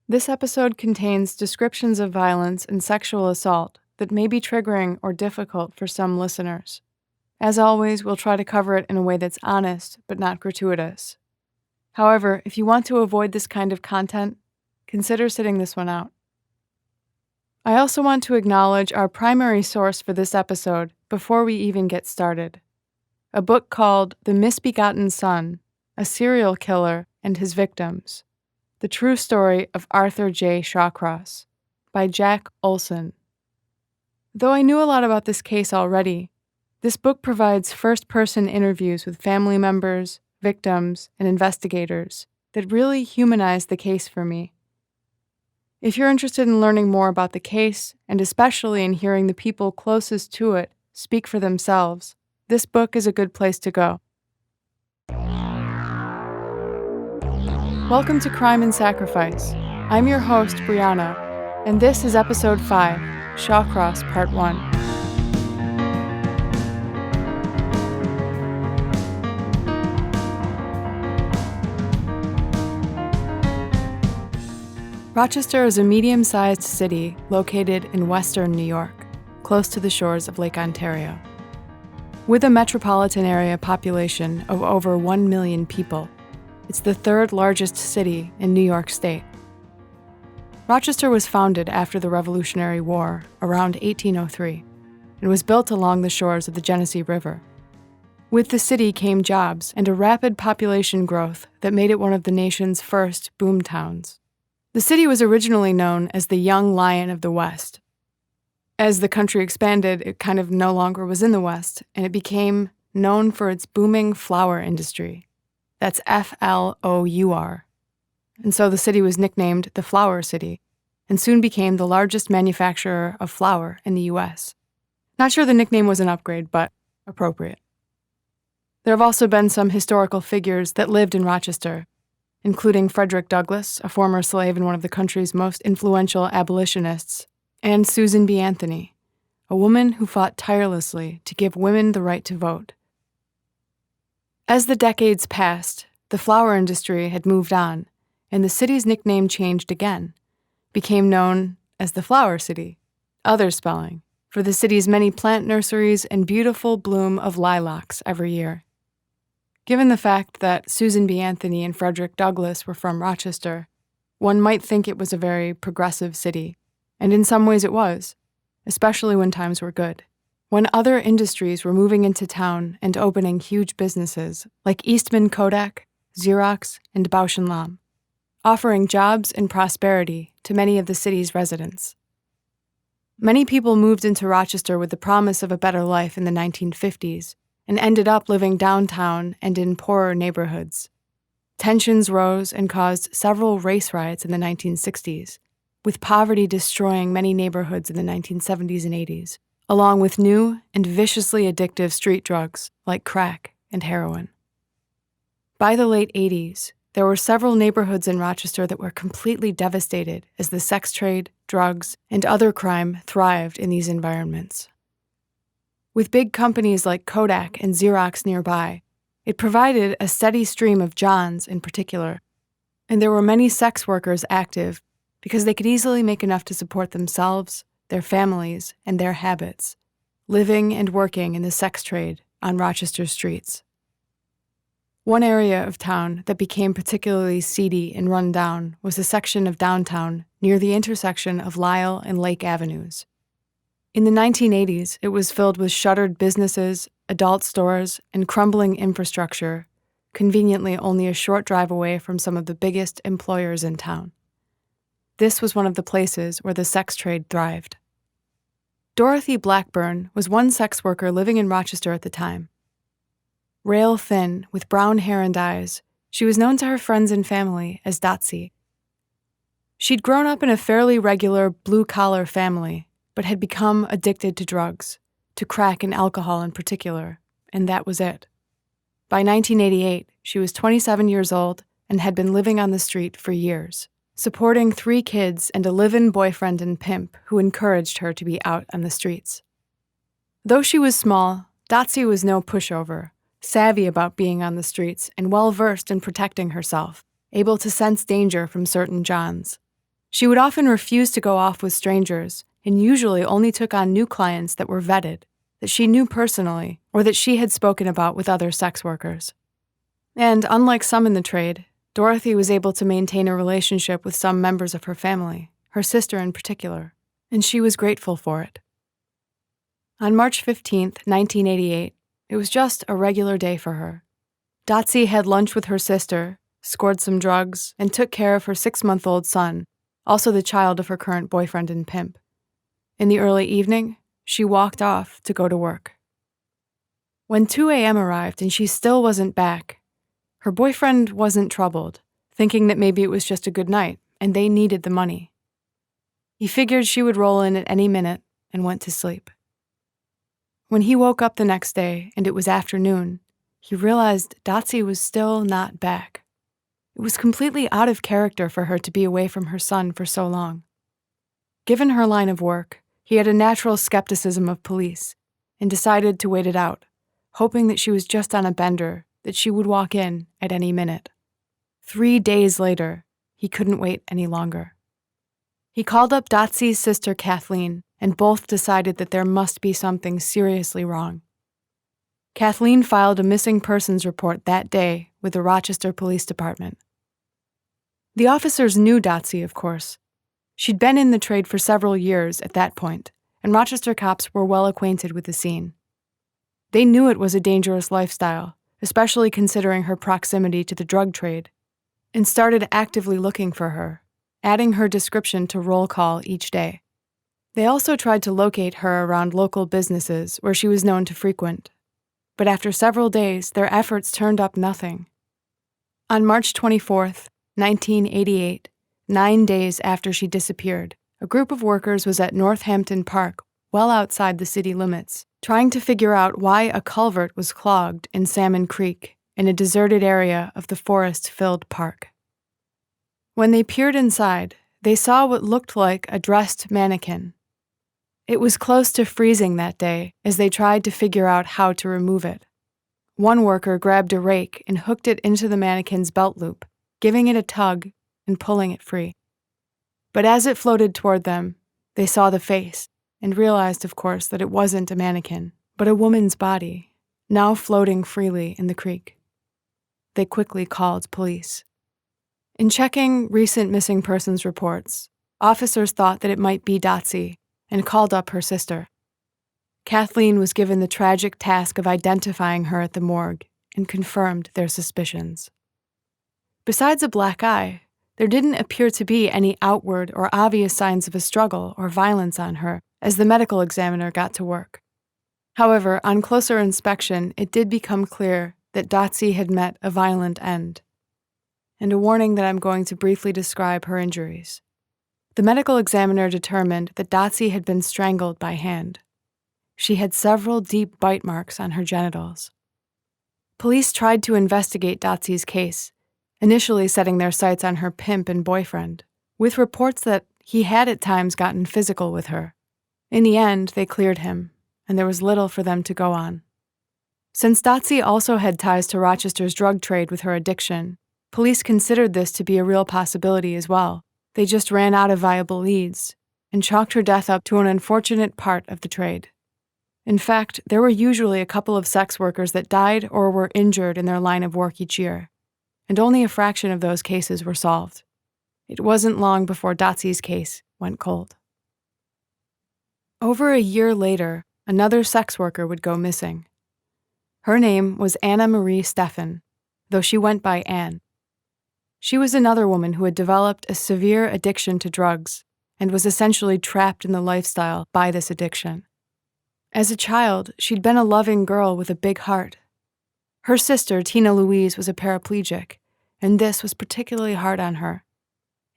This episode contains descriptions of violence and sexual assault that may be triggering or difficult for some listeners. As always, we'll try to cover it in a way that's honest but not gratuitous. However, if you want to avoid this kind of content, consider sitting this one out. I also want to acknowledge our primary source for this episode before we even get started. A book called The Misbegotten Son, A Serial Killer and His Victims. The True Story of Arthur J. Shawcross by Jack Olson. Though I knew a lot about this case already, this book provides first-person interviews with family members, victims, and investigators that really humanize the case for me. If you're interested in learning more about the case, and especially in hearing the people closest to it speak for themselves, this book is a good place to go. Welcome to Crime and Sacrifice. I'm your host, Brianna, and this is Episode 5, Shawcross Part 1. Rochester is a medium-sized city located in western New York, close to the shores of Lake Ontario. With a metropolitan area population of over 1 million people, it's the third largest city in New York State. Rochester was founded after the Revolutionary War around 1803 and was built along the shores of the Genesee River. With the city came jobs and a rapid population growth that made it one of the nation's first boom towns. The city was originally known as the Young Lion of the West. As the country expanded, it kind of no longer was in the West, and it became known for its booming flour industry. That's Flour. And so the city was nicknamed the Flour City, and soon became the largest manufacturer of flour in the U.S. Not sure the nickname was an upgrade, but appropriate. There have also been some historical figures that lived in Rochester, including Frederick Douglass, a former slave and one of the country's most influential abolitionists, and Susan B. Anthony, a woman who fought tirelessly to give women the right to vote. As the decades passed, the flour industry had moved on, and the city's nickname changed again, became known as the Flour City, other spelling, for the city's many plant nurseries and beautiful bloom of lilacs every year. Given the fact that Susan B. Anthony and Frederick Douglass were from Rochester, one might think it was a very progressive city, and in some ways it was, especially when times were good. When other industries were moving into town and opening huge businesses like Eastman Kodak, Xerox, and Bausch & Lomb, offering jobs and prosperity to many of the city's residents. Many people moved into Rochester with the promise of a better life in the 1950s and ended up living downtown and in poorer neighborhoods. Tensions rose and caused several race riots in the 1960s, with poverty destroying many neighborhoods in the 1970s and 80s. Along with new and viciously addictive street drugs like crack and heroin. By the late 80s, there were several neighborhoods in Rochester that were completely devastated as the sex trade, drugs, and other crime thrived in these environments. With big companies like Kodak and Xerox nearby, it provided a steady stream of Johns in particular, and there were many sex workers active because they could easily make enough to support themselves, their families, and their habits, living and working in the sex trade on Rochester streets. One area of town that became particularly seedy and run down was a section of downtown near the intersection of Lyle and Lake Avenues. In the 1980s, it was filled with shuttered businesses, adult stores, and crumbling infrastructure, conveniently only a short drive away from some of the biggest employers in town. This was one of the places where the sex trade thrived. Dorothy Blackburn was one sex worker living in Rochester at the time. Rail thin, with brown hair and eyes, she was known to her friends and family as Dotsy. She'd grown up in a fairly regular blue-collar family, but had become addicted to drugs, to crack and alcohol in particular, and that was it. By 1988, she was 27 years old and had been living on the street for years, supporting 3 kids and a live-in boyfriend and pimp who encouraged her to be out on the streets. Though she was small, Dotsy was no pushover, savvy about being on the streets and well-versed in protecting herself, able to sense danger from certain Johns. She would often refuse to go off with strangers and usually only took on new clients that were vetted, that she knew personally, or that she had spoken about with other sex workers. And unlike some in the trade, Dorothy was able to maintain a relationship with some members of her family, her sister in particular, and she was grateful for it. On March 15, 1988, it was just a regular day for her. Dotsie had lunch with her sister, scored some drugs, and took care of her 6-month-old son, also the child of her current boyfriend and pimp. In the early evening, she walked off to go to work. When 2 a.m. arrived and she still wasn't back, her boyfriend wasn't troubled, thinking that maybe it was just a good night and they needed the money. He figured she would roll in at any minute and went to sleep. When he woke up the next day and it was afternoon, he realized Dotsie was still not back. It was completely out of character for her to be away from her son for so long. Given her line of work, he had a natural skepticism of police and decided to wait it out, hoping that she was just on a bender, that she would walk in at any minute. 3 days later, he couldn't wait any longer. He called up Dotsie's sister Kathleen, and both decided that there must be something seriously wrong. Kathleen filed a missing persons report that day with the Rochester Police Department. The officers knew Dotsie, of course. She'd been in the trade for several years at that point, and Rochester cops were well acquainted with the scene. They knew it was a dangerous lifestyle, especially considering her proximity to the drug trade, and started actively looking for her, adding her description to roll call each day. They also tried to locate her around local businesses where she was known to frequent. But after several days, their efforts turned up nothing. On March 24th, 1988, 9 days after she disappeared, a group of workers was at Northampton Park, well outside the city limits, trying to figure out why a culvert was clogged in Salmon Creek, in a deserted area of the forest-filled park. When they peered inside, they saw what looked like a dressed mannequin. It was close to freezing that day as they tried to figure out how to remove it. One worker grabbed a rake and hooked it into the mannequin's belt loop, giving it a tug and pulling it free. But as it floated toward them, they saw the face and realized, of course, that it wasn't a mannequin, but a woman's body, now floating freely in the creek. They quickly called police. In checking recent missing persons reports, officers thought that it might be Dotsie and called up her sister. Kathleen was given the tragic task of identifying her at the morgue and confirmed their suspicions. Besides a black eye, there didn't appear to be any outward or obvious signs of a struggle or violence on her as the medical examiner got to work. However, on closer inspection, it did become clear that Dotsie had met a violent end. And a warning that I'm going to briefly describe her injuries. The medical examiner determined that Dotsie had been strangled by hand. She had several deep bite marks on her genitals. Police tried to investigate Dotsie's case, initially setting their sights on her pimp and boyfriend, with reports that he had at times gotten physical with her. In the end, they cleared him, and there was little for them to go on. Since Dotsie also had ties to Rochester's drug trade with her addiction, police considered this to be a real possibility as well. They just ran out of viable leads and chalked her death up to an unfortunate part of the trade. In fact, there were usually a couple of sex workers that died or were injured in their line of work each year, and only a fraction of those cases were solved. It wasn't long before Dotsie's case went cold. Over a year later, another sex worker would go missing. Her name was Anna Marie Steffen, though she went by Anne. She was another woman who had developed a severe addiction to drugs and was essentially trapped in the lifestyle by this addiction. As a child, she'd been a loving girl with a big heart. Her sister, Tina Louise, was a paraplegic, and this was particularly hard on her.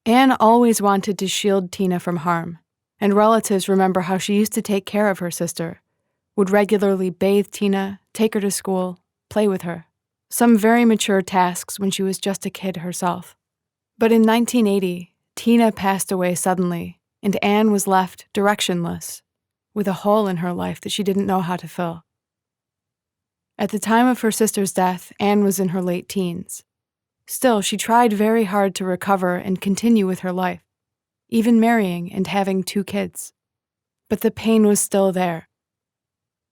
Anne always wanted to shield Tina from harm, and relatives remember how she used to take care of her sister, would regularly bathe Tina, take her to school, play with her. Some very mature tasks when she was just a kid herself. But in 1980, Tina passed away suddenly, and Anne was left directionless, with a hole in her life that she didn't know how to fill. At the time of her sister's death, Anne was in her late teens. Still, she tried very hard to recover and continue with her life. even marrying and having 2 kids. But the pain was still there.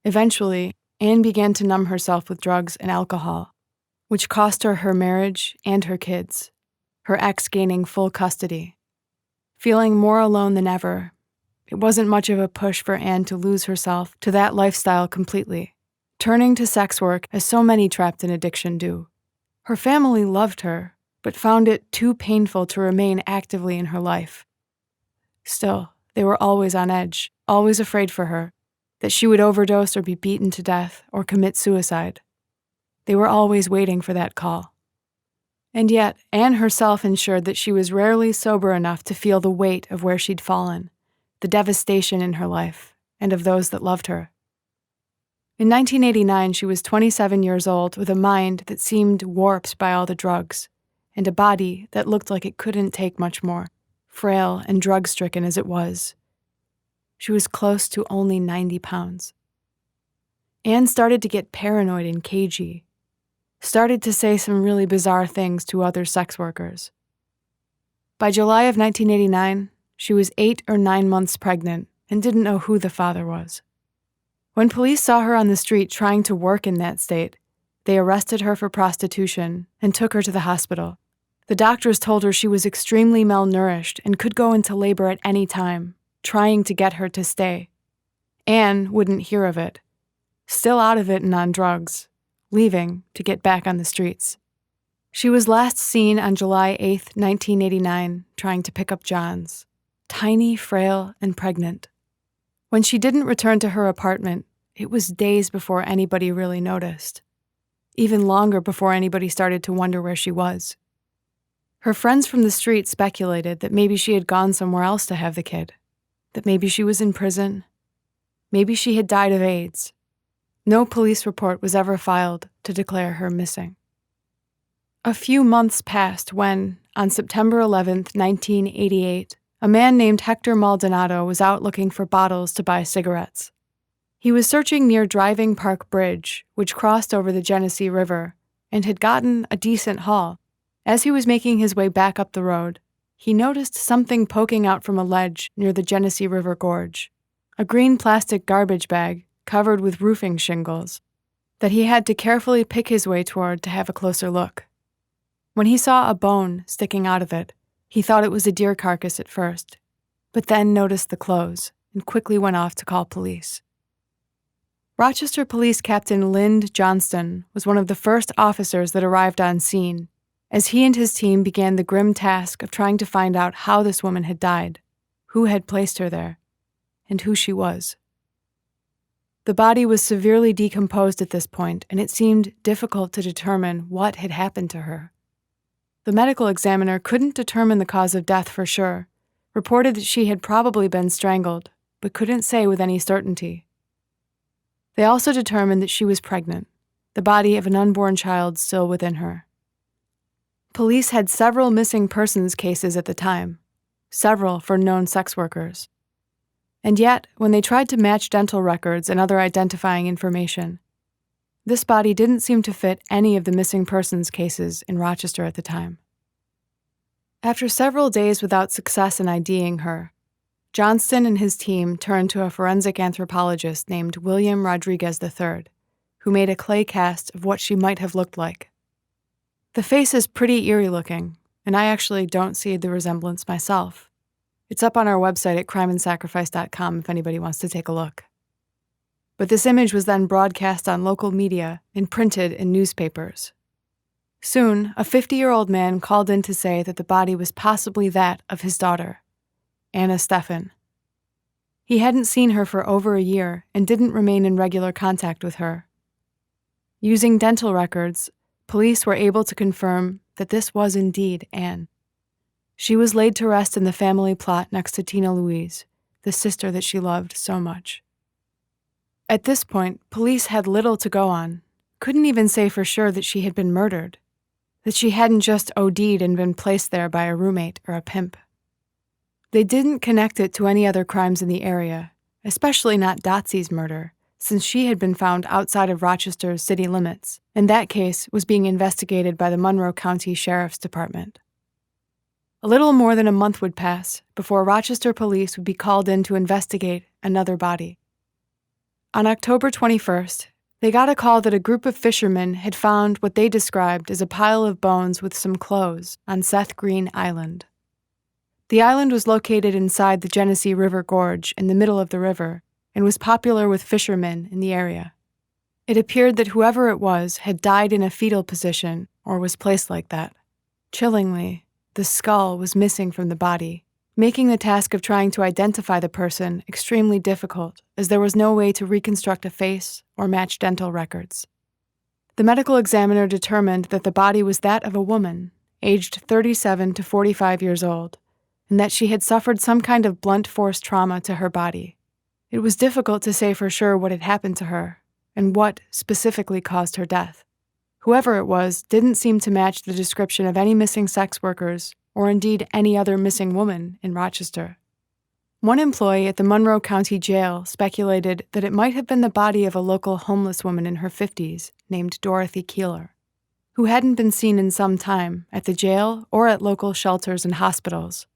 Eventually, Anne began to numb herself with drugs and alcohol, which cost her her marriage and her kids, her ex gaining full custody. Feeling more alone than ever, it wasn't much of a push for Anne to lose herself to that lifestyle completely, turning to sex work as so many trapped in addiction do. Her family loved her, but found it too painful to remain actively in her life. Still, they were always on edge, always afraid for her, that she would overdose or be beaten to death or commit suicide. They were always waiting for that call. And yet, Anne herself ensured that she was rarely sober enough to feel the weight of where she'd fallen, the devastation in her life, and of those that loved her. In 1989, she was 27 years old with a mind that seemed warped by all the drugs, and a body that looked like it couldn't take much more, frail and drug-stricken as it was. She was close to only 90 pounds. Anne started to get paranoid and cagey, started to say some really bizarre things to other sex workers. By July of 1989, she was 8 or 9 months pregnant and didn't know who the father was. When police saw her on the street trying to work in that state, they arrested her for prostitution and took her to the hospital. The doctors told her she was extremely malnourished and could go into labor at any time, trying to get her to stay. Anne wouldn't hear of it, still out of it and on drugs, leaving to get back on the streets. She was last seen on July 8, 1989, trying to pick up Johns, tiny, frail, and pregnant. When she didn't return to her apartment, it was days before anybody really noticed, even longer before anybody started to wonder where she was. Her friends from the street speculated that maybe she had gone somewhere else to have the kid, that maybe she was in prison, maybe she had died of AIDS. No police report was ever filed to declare her missing. A few months passed when, on September 11, 1988, a man named Hector Maldonado was out looking for bottles to buy cigarettes. He was searching near Driving Park Bridge, which crossed over the Genesee River, and had gotten a decent haul. As he was making his way back up the road, he noticed something poking out from a ledge near the Genesee River Gorge, a green plastic garbage bag covered with roofing shingles, that he had to carefully pick his way toward to have a closer look. When he saw a bone sticking out of it, he thought it was a deer carcass at first, but then noticed the clothes and quickly went off to call police. Rochester Police Captain Lynd Johnston was one of the first officers that arrived on scene, as he and his team began the grim task of trying to find out how this woman had died, who had placed her there, and who she was. The body was severely decomposed at this point, and it seemed difficult to determine what had happened to her. The medical examiner couldn't determine the cause of death for sure, reported that she had probably been strangled, but couldn't say with any certainty. They also determined that she was pregnant, the body of an unborn child still within her. Police had several missing persons cases at the time, several for known sex workers. And yet, when they tried to match dental records and other identifying information, this body didn't seem to fit any of the missing persons cases in Rochester at the time. After several days without success in IDing her, Johnston and his team turned to a forensic anthropologist named William Rodriguez III, who made a clay cast of what she might have looked like. The face is pretty eerie looking, and I actually don't see the resemblance myself. It's up on our website at crimeandsacrifice.com if anybody wants to take a look. But this image was then broadcast on local media and printed in newspapers. Soon, a 50-year-old man called in to say that the body was possibly that of his daughter, Anna Steffen. He hadn't seen her for over a year and didn't remain in regular contact with her. Using dental records, police were able to confirm that this was indeed Anne. She was laid to rest in the family plot next to Tina Louise, the sister that she loved so much. At this point, police had little to go on, couldn't even say for sure that she had been murdered, that she hadn't just OD'd and been placed there by a roommate or a pimp. They didn't connect it to any other crimes in the area, especially not Dotsey's murder, since she had been found outside of Rochester's city limits, and that case was being investigated by the Monroe County Sheriff's Department. A little more than a month would pass before Rochester police would be called in to investigate another body. On October 21st, they got a call that a group of fishermen had found what they described as a pile of bones with some clothes on Seth Green Island. The island was located inside the Genesee River Gorge in the middle of the river and was popular with fishermen in the area. It appeared that whoever it was had died in a fetal position or was placed like that. Chillingly, the skull was missing from the body, making the task of trying to identify the person extremely difficult, as there was no way to reconstruct a face or match dental records. The medical examiner determined that the body was that of a woman, aged 37 to 45 years old, and that she had suffered some kind of blunt force trauma to her body. It was difficult to say for sure what had happened to her, and what specifically caused her death. Whoever it was didn't seem to match the description of any missing sex workers, or indeed any other missing woman in Rochester. One employee at the Monroe County Jail speculated that it might have been the body of a local homeless woman in her 50s named Dorothy Keeler, who hadn't been seen in some time at the jail or at local shelters and hospitals.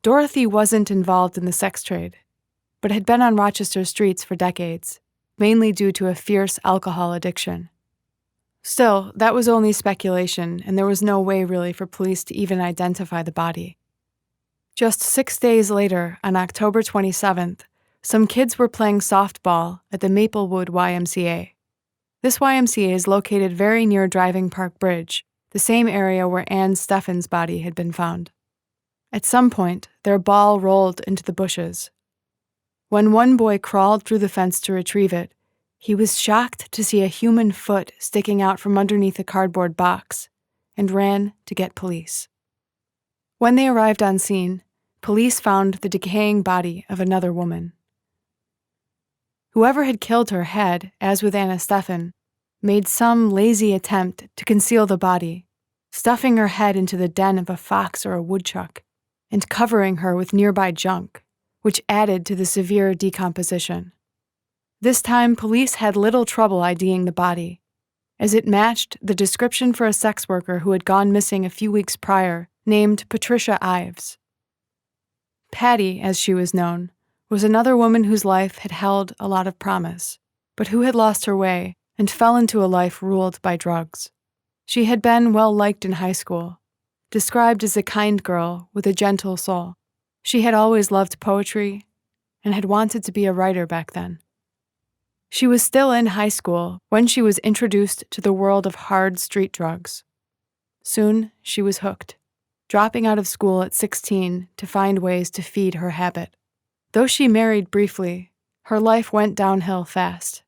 Dorothy wasn't involved in the sex trade, but had been on Rochester streets for decades, mainly due to a fierce alcohol addiction. Still, that was only speculation, and there was no way really for police to even identify the body. Just 6 days later, on October 27th, some kids were playing softball at the Maplewood YMCA. This YMCA is located very near Driving Park Bridge, the same area where Ann Steffen's body had been found. At some point, their ball rolled into the bushes. When one boy crawled through the fence to retrieve it, he was shocked to see a human foot sticking out from underneath a cardboard box, and ran to get police. When they arrived on scene, police found the decaying body of another woman. Whoever had killed her had, as with Anna Steffen, made some lazy attempt to conceal the body, stuffing her head into the den of a fox or a woodchuck, and covering her with nearby junk, which added to the severe decomposition. This time, police had little trouble IDing the body, as it matched the description for a sex worker who had gone missing a few weeks prior, named Patricia Ives. Patty, as she was known, was another woman whose life had held a lot of promise, but who had lost her way and fell into a life ruled by drugs. She had been well liked in high school, described as a kind girl with a gentle soul. She had always loved poetry and had wanted to be a writer back then. She was still in high school when she was introduced to the world of hard street drugs. Soon, she was hooked, dropping out of school at 16 to find ways to feed her habit. Though she married briefly, her life went downhill fast.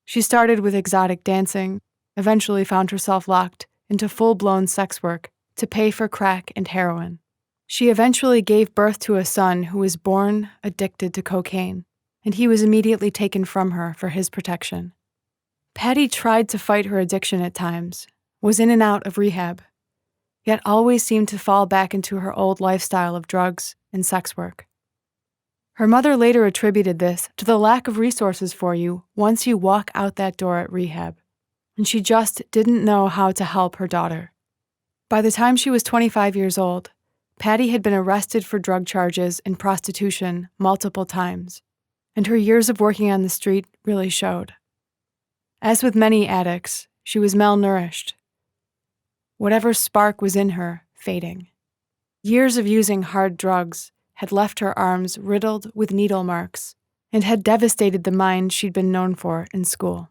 She started with exotic dancing, eventually found herself locked into full-blown sex work to pay for crack and heroin. She eventually gave birth to a son who was born addicted to cocaine, and he was immediately taken from her for his protection. Patty tried to fight her addiction at times, was in and out of rehab, yet always seemed to fall back into her old lifestyle of drugs and sex work. Her mother later attributed this to the lack of resources for you once you walk out that door at rehab, and she just didn't know how to help her daughter. By the time she was 25 years old, Patty had been arrested for drug charges and prostitution multiple times, and her years of working on the street really showed. As with many addicts, she was malnourished. Whatever spark was in her, fading. Years of using hard drugs had left her arms riddled with needle marks and had devastated the mind she'd been known for in school.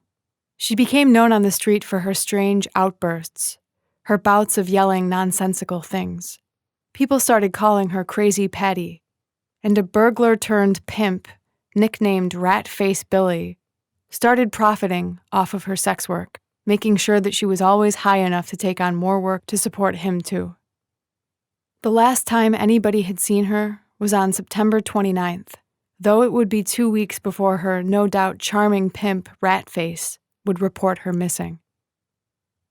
She became known on the street for her strange outbursts, her bouts of yelling nonsensical things. People started calling her Crazy Patty, and a burglar-turned-pimp, nicknamed Rat-Face Billy, started profiting off of her sex work, making sure that she was always high enough to take on more work to support him too. The last time anybody had seen her was on September 29th, though it would be 2 weeks before her no doubt charming pimp, Ratface, would report her missing.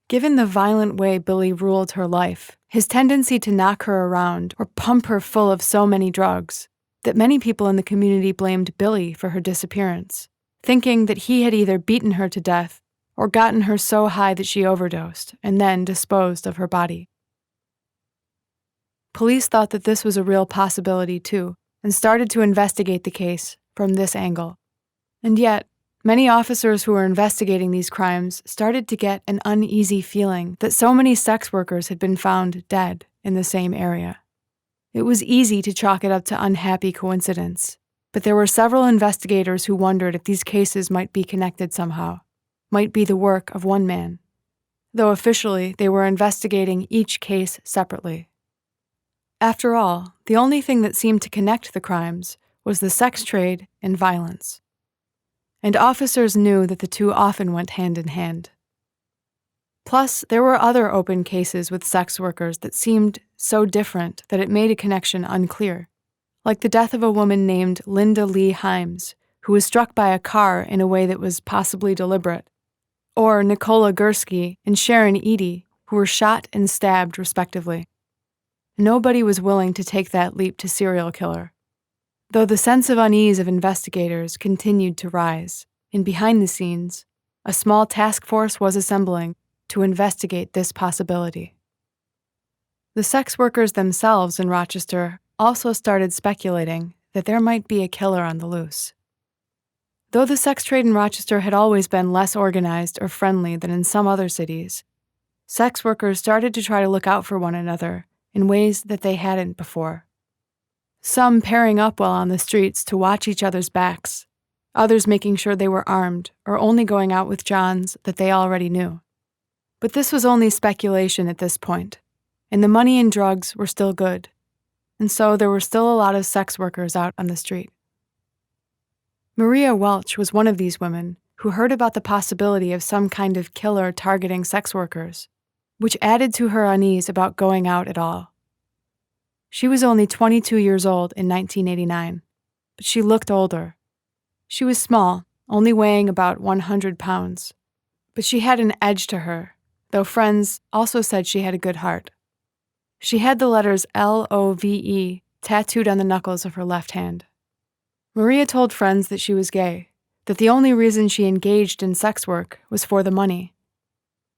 Given the violent way Billy ruled her life, his tendency to knock her around or pump her full of so many drugs, that many people in the community blamed Billy for her disappearance, thinking that he had either beaten her to death or gotten her so high that she overdosed and then disposed of her body. Police thought that this was a real possibility too, and started to investigate the case from this angle. And yet, many officers who were investigating these crimes started to get an uneasy feeling that so many sex workers had been found dead in the same area. It was easy to chalk it up to unhappy coincidence, but there were several investigators who wondered if these cases might be connected somehow, might be the work of one man, though officially they were investigating each case separately. After all, the only thing that seemed to connect the crimes was the sex trade and violence. And officers knew that the two often went hand in hand. Plus, there were other open cases with sex workers that seemed so different that it made a connection unclear, like the death of a woman named Linda Lee Himes, who was struck by a car in a way that was possibly deliberate, or Nicola Gursky and Sharon Eady, who were shot and stabbed respectively. Nobody was willing to take that leap to serial killer, though the sense of unease of investigators continued to rise, and behind the scenes, a small task force was assembling to investigate this possibility. The sex workers themselves in Rochester also started speculating that there might be a killer on the loose. Though the sex trade in Rochester had always been less organized or friendly than in some other cities, sex workers started to try to look out for one another in ways that they hadn't before. Some pairing up while on the streets to watch each other's backs, others making sure they were armed or only going out with Johns that they already knew. But this was only speculation at this point, and the money and drugs were still good, and so there were still a lot of sex workers out on the street. Maria Welch was one of these women who heard about the possibility of some kind of killer targeting sex workers, which added to her unease about going out at all. She was only 22 years old in 1989, but she looked older. She was small, only weighing about 100 pounds, but she had an edge to her, though friends also said she had a good heart. She had the letters LOVE tattooed on the knuckles of her left hand. Maria told friends that she was gay, that the only reason she engaged in sex work was for the money.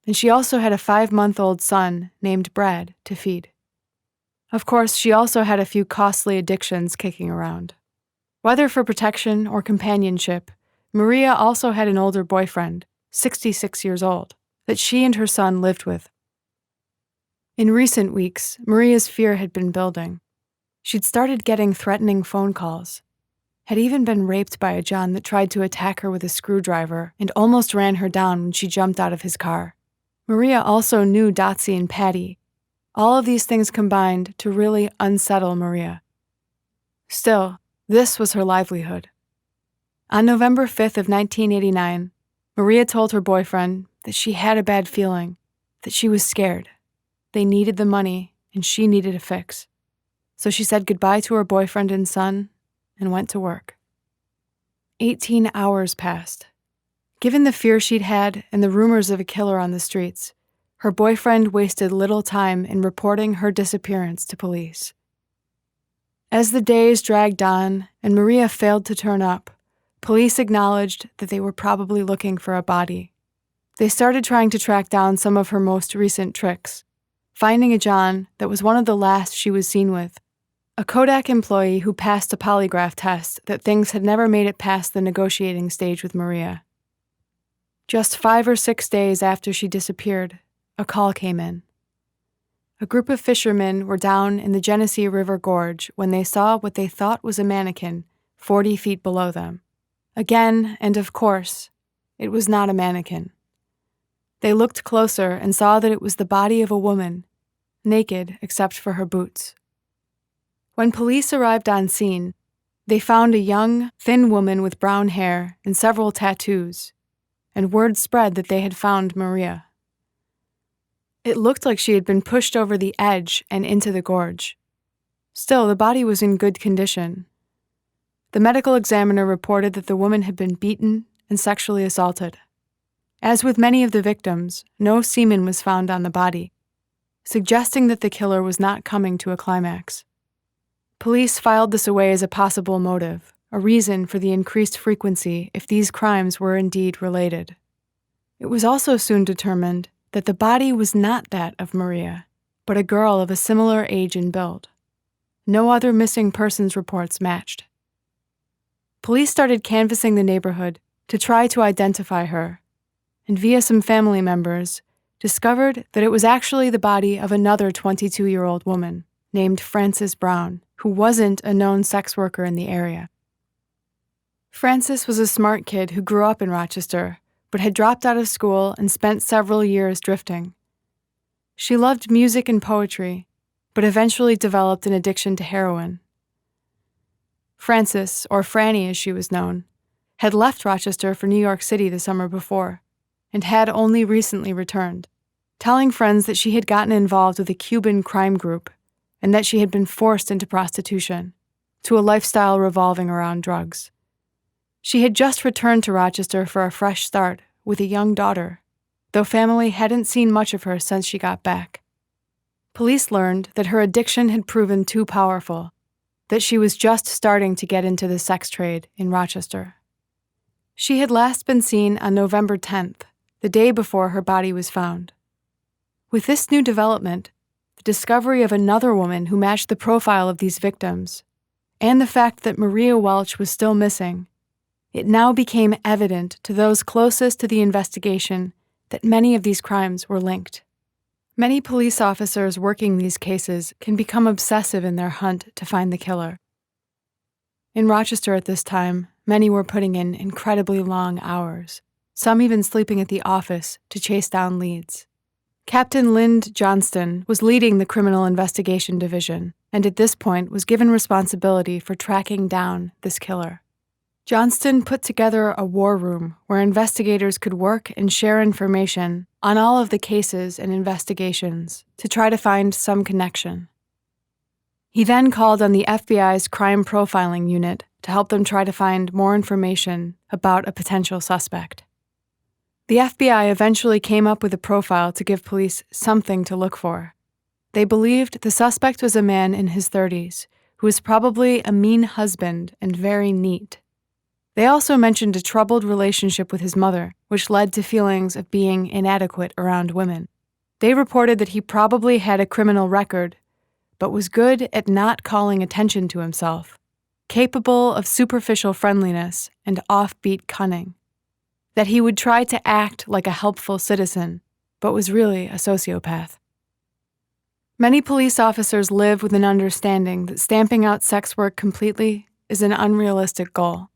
And she also had a 5-month-old son named Brad to feed. Of course, she also had a few costly addictions kicking around. Whether for protection or companionship, Maria also had an older boyfriend, 66 years old, that she and her son lived with. In recent weeks, Maria's fear had been building. She'd started getting threatening phone calls, had even been raped by a John that tried to attack her with a screwdriver and almost ran her down when she jumped out of his car. Maria also knew Dotsie and Patty. All of these things combined to really unsettle Maria. Still, this was her livelihood. On November 5th of 1989, Maria told her boyfriend that she had a bad feeling, that she was scared. They needed the money, and she needed a fix. So she said goodbye to her boyfriend and son and went to work. 18 hours passed. Given the fear she'd had and the rumors of a killer on the streets, her boyfriend wasted little time in reporting her disappearance to police. As the days dragged on and Maria failed to turn up, police acknowledged that they were probably looking for a body. They started trying to track down some of her most recent tricks, finding a John that was one of the last she was seen with, a Kodak employee who passed a polygraph test that things had never made it past the negotiating stage with Maria. Just 5 or 6 days after she disappeared, a call came in. A group of fishermen were down in the Genesee River Gorge when they saw what they thought was a mannequin 40 feet below them. Again, and of course, it was not a mannequin. They looked closer and saw that it was the body of a woman, naked except for her boots. When police arrived on scene, they found a young, thin woman with brown hair and several tattoos, and word spread that they had found Maria. It looked like she had been pushed over the edge and into the gorge. Still, the body was in good condition. The medical examiner reported that the woman had been beaten and sexually assaulted. As with many of the victims, no semen was found on the body, suggesting that the killer was not coming to a climax. Police filed this away as a possible motive, a reason for the increased frequency if these crimes were indeed related. It was also soon determined that the body was not that of Maria, but a girl of a similar age and build. No other missing persons reports matched. Police started canvassing the neighborhood to try to identify her, and via some family members, discovered that it was actually the body of another 22-year-old woman named Frances Brown, who wasn't a known sex worker in the area. Frances was a smart kid who grew up in Rochester, but had dropped out of school and spent several years drifting. She loved music and poetry, but eventually developed an addiction to heroin. Frances, or Franny as she was known, had left Rochester for New York City the summer before, and had only recently returned, telling friends that she had gotten involved with a Cuban crime group and that she had been forced into prostitution, to a lifestyle revolving around drugs. She had just returned to Rochester for a fresh start with a young daughter, though family hadn't seen much of her since she got back. Police learned that her addiction had proven too powerful, that she was just starting to get into the sex trade in Rochester. She had last been seen on November 10th, the day before her body was found. With this new development, the discovery of another woman who matched the profile of these victims, and the fact that Maria Welch was still missing, it now became evident to those closest to the investigation that many of these crimes were linked. Many police officers working these cases can become obsessive in their hunt to find the killer. In Rochester at this time, many were putting in incredibly long hours, some even sleeping at the office to chase down leads. Captain Lynd Johnston was leading the Criminal Investigation Division, and at this point was given responsibility for tracking down this killer. Johnston put together a war room where investigators could work and share information on all of the cases and investigations to try to find some connection. He then called on the FBI's crime profiling unit to help them try to find more information about a potential suspect. The FBI eventually came up with a profile to give police something to look for. They believed the suspect was a man in his 30s who was probably a mean husband and very neat. They also mentioned a troubled relationship with his mother, which led to feelings of being inadequate around women. They reported that he probably had a criminal record, but was good at not calling attention to himself, capable of superficial friendliness and offbeat cunning, that he would try to act like a helpful citizen, but was really a sociopath. Many police officers live with an understanding that stamping out sex work completely is an unrealistic goal.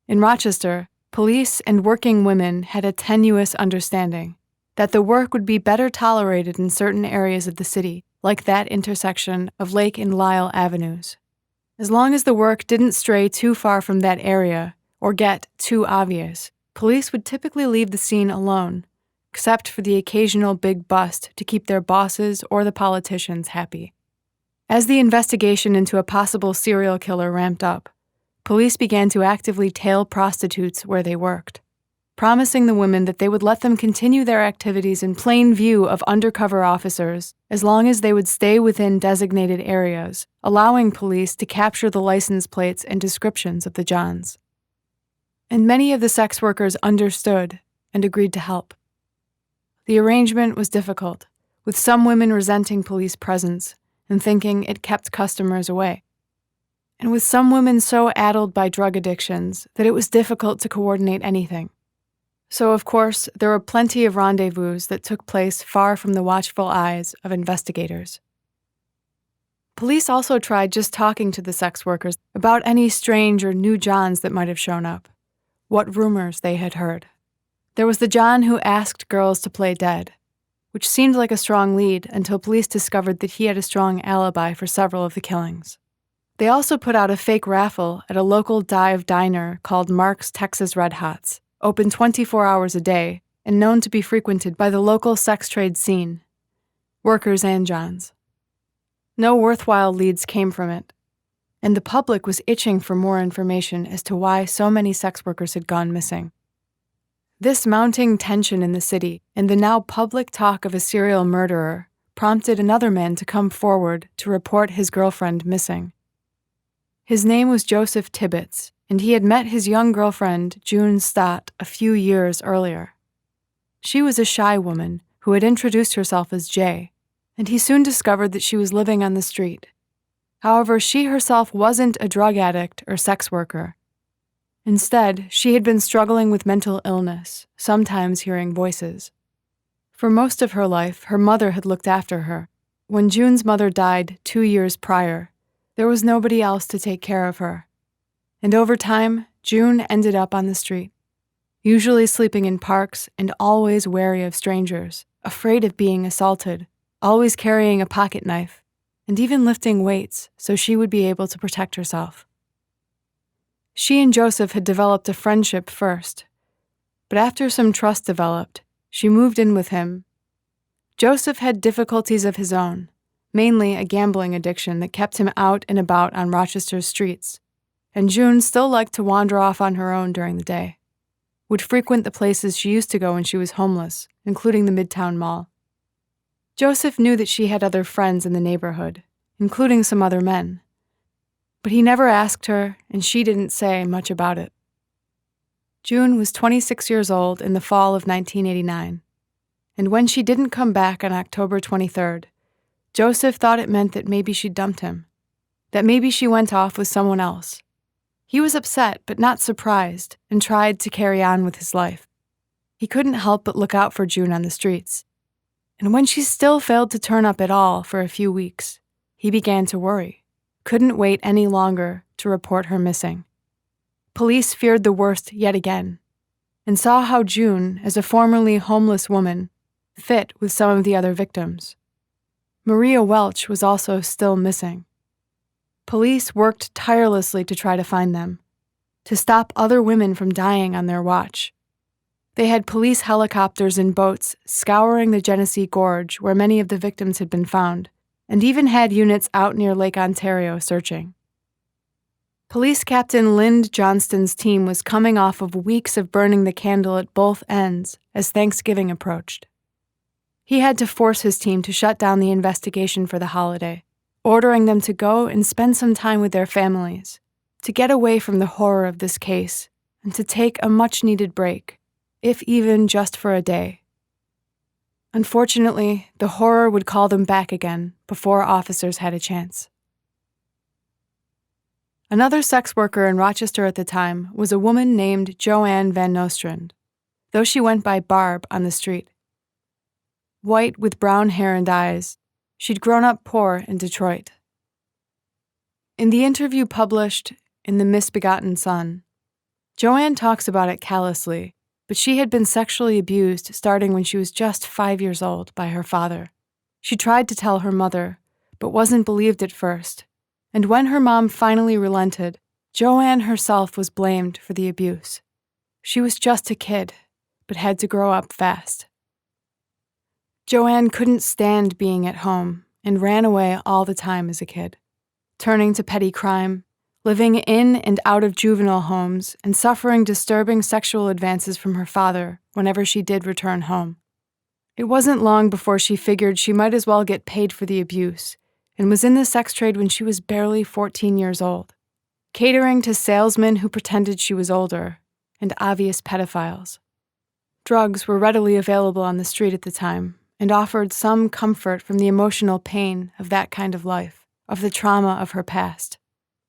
In Rochester, police and working women had a tenuous understanding that the work would be better tolerated in certain areas of the city, like that intersection of Lake and Lyle Avenues. As long as the work didn't stray too far from that area or get too obvious, police would typically leave the scene alone, except for the occasional big bust to keep their bosses or the politicians happy. As the investigation into a possible serial killer ramped up, police began to actively tail prostitutes where they worked, promising the women that they would let them continue their activities in plain view of undercover officers as long as they would stay within designated areas, allowing police to capture the license plates and descriptions of the Johns. And many of the sex workers understood and agreed to help. The arrangement was difficult, with some women resenting police presence and thinking it kept customers away, and with some women so addled by drug addictions that it was difficult to coordinate anything. So, of course, there were plenty of rendezvous that took place far from the watchful eyes of investigators. Police also tried just talking to the sex workers about any strange or new Johns that might have shown up, what rumors they had heard. There was the John who asked girls to play dead, which seemed like a strong lead until police discovered that he had a strong alibi for several of the killings. They also put out a fake raffle at a local dive diner called Mark's Texas Red Hots, open 24 hours a day and known to be frequented by the local sex trade scene, workers and Johns. No worthwhile leads came from it, and the public was itching for more information as to why so many sex workers had gone missing. This mounting tension in the city and the now public talk of a serial murderer prompted another man to come forward to report his girlfriend missing. His name was Joseph Tibbetts, and he had met his young girlfriend, June Stott, a few years earlier. She was a shy woman who had introduced herself as Jay, and he soon discovered that she was living on the street. However, she herself wasn't a drug addict or sex worker. Instead, she had been struggling with mental illness, sometimes hearing voices. For most of her life, her mother had looked after her. When June's mother died 2 years prior, there was nobody else to take care of her. And over time, June ended up on the street, usually sleeping in parks and always wary of strangers, afraid of being assaulted, always carrying a pocket knife, and even lifting weights so she would be able to protect herself. She and Joseph had developed a friendship first, but after some trust developed, she moved in with him. Joseph had difficulties of his own, mainly a gambling addiction that kept him out and about on Rochester's streets, and June still liked to wander off on her own during the day, would frequent the places she used to go when she was homeless, including the Midtown Mall. Joseph knew that she had other friends in the neighborhood, including some other men, but he never asked her, and she didn't say much about it. June was 26 years old in the fall of 1989, and when she didn't come back on October 23rd, Joseph thought it meant that maybe she dumped him, that maybe she went off with someone else. He was upset but not surprised and tried to carry on with his life. He couldn't help but look out for June on the streets. And when she still failed to turn up at all for a few weeks, he began to worry, couldn't wait any longer to report her missing. Police feared the worst yet again, and saw how June, as a formerly homeless woman, fit with some of the other victims. Maria Welch was also still missing. Police worked tirelessly to try to find them, to stop other women from dying on their watch. They had police helicopters and boats scouring the Genesee Gorge where many of the victims had been found, and even had units out near Lake Ontario searching. Police Captain Lynd Johnston's team was coming off of weeks of burning the candle at both ends as Thanksgiving approached. He had to force his team to shut down the investigation for the holiday, ordering them to go and spend some time with their families, to get away from the horror of this case, and to take a much-needed break, if even just for a day. Unfortunately, the horror would call them back again before officers had a chance. Another sex worker in Rochester at the time was a woman named Joanne Van Nostrand, though she went by Barb on the street. White with brown hair and eyes, she'd grown up poor in Detroit. In the interview published in The Misbegotten Son, Joanne talks about it callously, but she had been sexually abused starting when she was just 5 years old by her father. She tried to tell her mother, but wasn't believed at first, and when her mom finally relented, Joanne herself was blamed for the abuse. She was just a kid, but had to grow up fast. Joanne couldn't stand being at home and ran away all the time as a kid, turning to petty crime, living in and out of juvenile homes, and suffering disturbing sexual advances from her father whenever she did return home. It wasn't long before she figured she might as well get paid for the abuse, and was in the sex trade when she was barely 14 years old, catering to salesmen who pretended she was older, and obvious pedophiles. Drugs were readily available on the street at the time, and offered some comfort from the emotional pain of that kind of life, of the trauma of her past.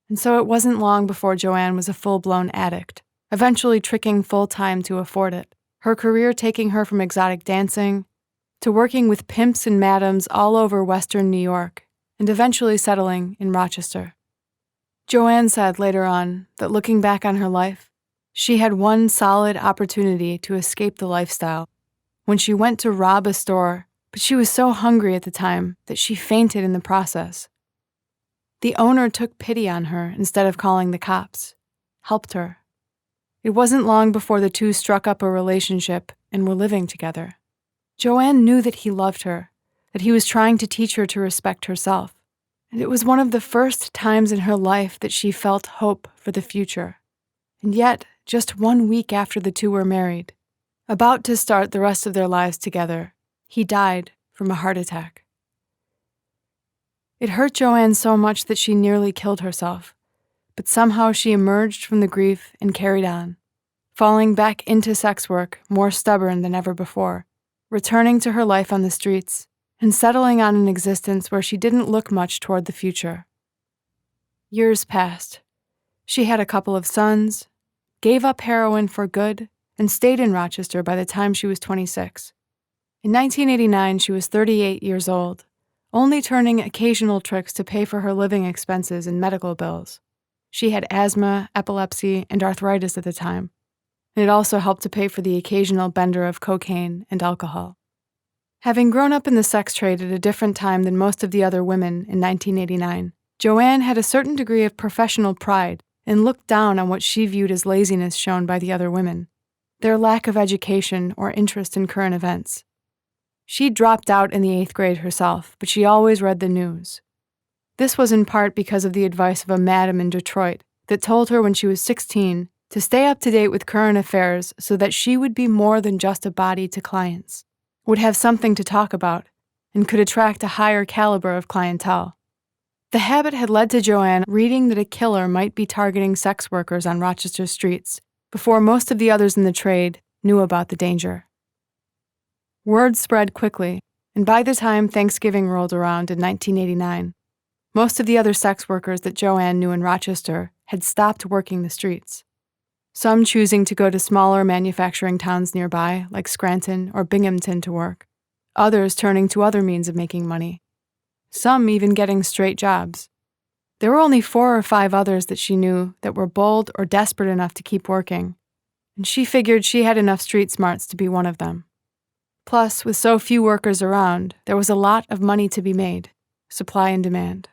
And so it wasn't long before Joanne was a full-blown addict, eventually tricking full-time to afford it, her career taking her from exotic dancing to working with pimps and madams all over Western New York, and eventually settling in Rochester. Joanne said later on that looking back on her life, she had one solid opportunity to escape the lifestyle when she went to rob a store, but she was so hungry at the time that she fainted in the process. The owner took pity on her instead of calling the cops, helped her. It wasn't long before the two struck up a relationship and were living together. Joanne knew that he loved her, that he was trying to teach her to respect herself, and it was one of the first times in her life that she felt hope for the future. And yet, just 1 week after the two were married, about to start the rest of their lives together, he died from a heart attack. It hurt Joanne so much that she nearly killed herself, but somehow she emerged from the grief and carried on, falling back into sex work more stubborn than ever before, returning to her life on the streets, and settling on an existence where she didn't look much toward the future. Years passed. She had a couple of sons, gave up heroin for good, and stayed in Rochester by the time she was 26. In 1989, she was 38 years old, only turning occasional tricks to pay for her living expenses and medical bills. She had asthma, epilepsy, and arthritis at the time, and it also helped to pay for the occasional bender of cocaine and alcohol. Having grown up in the sex trade at a different time than most of the other women in 1989, Joanne had a certain degree of professional pride and looked down on what she viewed as laziness shown by the other women, their lack of education or interest in current events. She dropped out in the 8th grade herself, but she always read the news. This was in part because of the advice of a madam in Detroit that told her when she was 16 to stay up to date with current affairs so that she would be more than just a body to clients, would have something to talk about, and could attract a higher caliber of clientele. The habit had led to Joanne reading that a killer might be targeting sex workers on Rochester streets before most of the others in the trade knew about the danger. Word spread quickly, and by the time Thanksgiving rolled around in 1989, most of the other sex workers that Joanne knew in Rochester had stopped working the streets, some choosing to go to smaller manufacturing towns nearby, like Scranton or Binghamton, to work, others turning to other means of making money, some even getting straight jobs. There were only 4 or 5 others that she knew that were bold or desperate enough to keep working, and she figured she had enough street smarts to be one of them. Plus, with so few workers around, there was a lot of money to be made, supply and demand.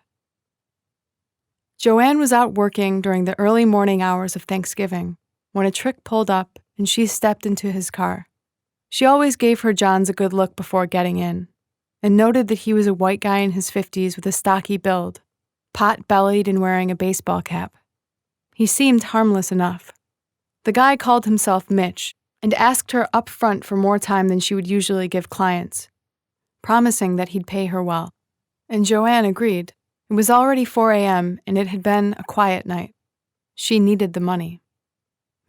Joanne was out working during the early morning hours of Thanksgiving when a trick pulled up and she stepped into his car. She always gave her Johns a good look before getting in, and noted that he was a white guy in his 50s with a stocky build, pot-bellied and wearing a baseball cap. He seemed harmless enough. The guy called himself Mitch and asked her up front for more time than she would usually give clients, promising that he'd pay her well. And Joanne agreed. It was already 4 a.m. and it had been a quiet night. She needed the money.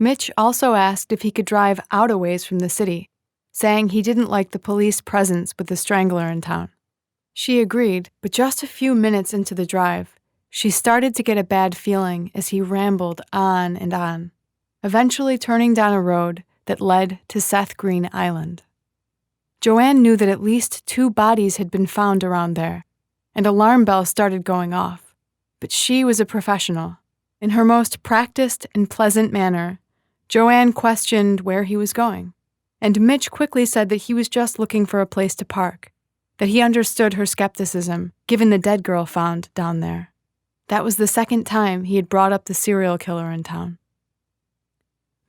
Mitch also asked if he could drive out a ways from the city, saying he didn't like the police presence with the strangler in town. She agreed, but just a few minutes into the drive, she started to get a bad feeling as he rambled on and on, eventually turning down a road that led to Seth Green Island. Joanne knew that at least 2 bodies had been found around there, and alarm bells started going off. But she was a professional. In her most practiced and pleasant manner, Joanne questioned where he was going, and Mitch quickly said that he was just looking for a place to park, that he understood her skepticism, given the dead girl found down there. That was the second time he had brought up the serial killer in town.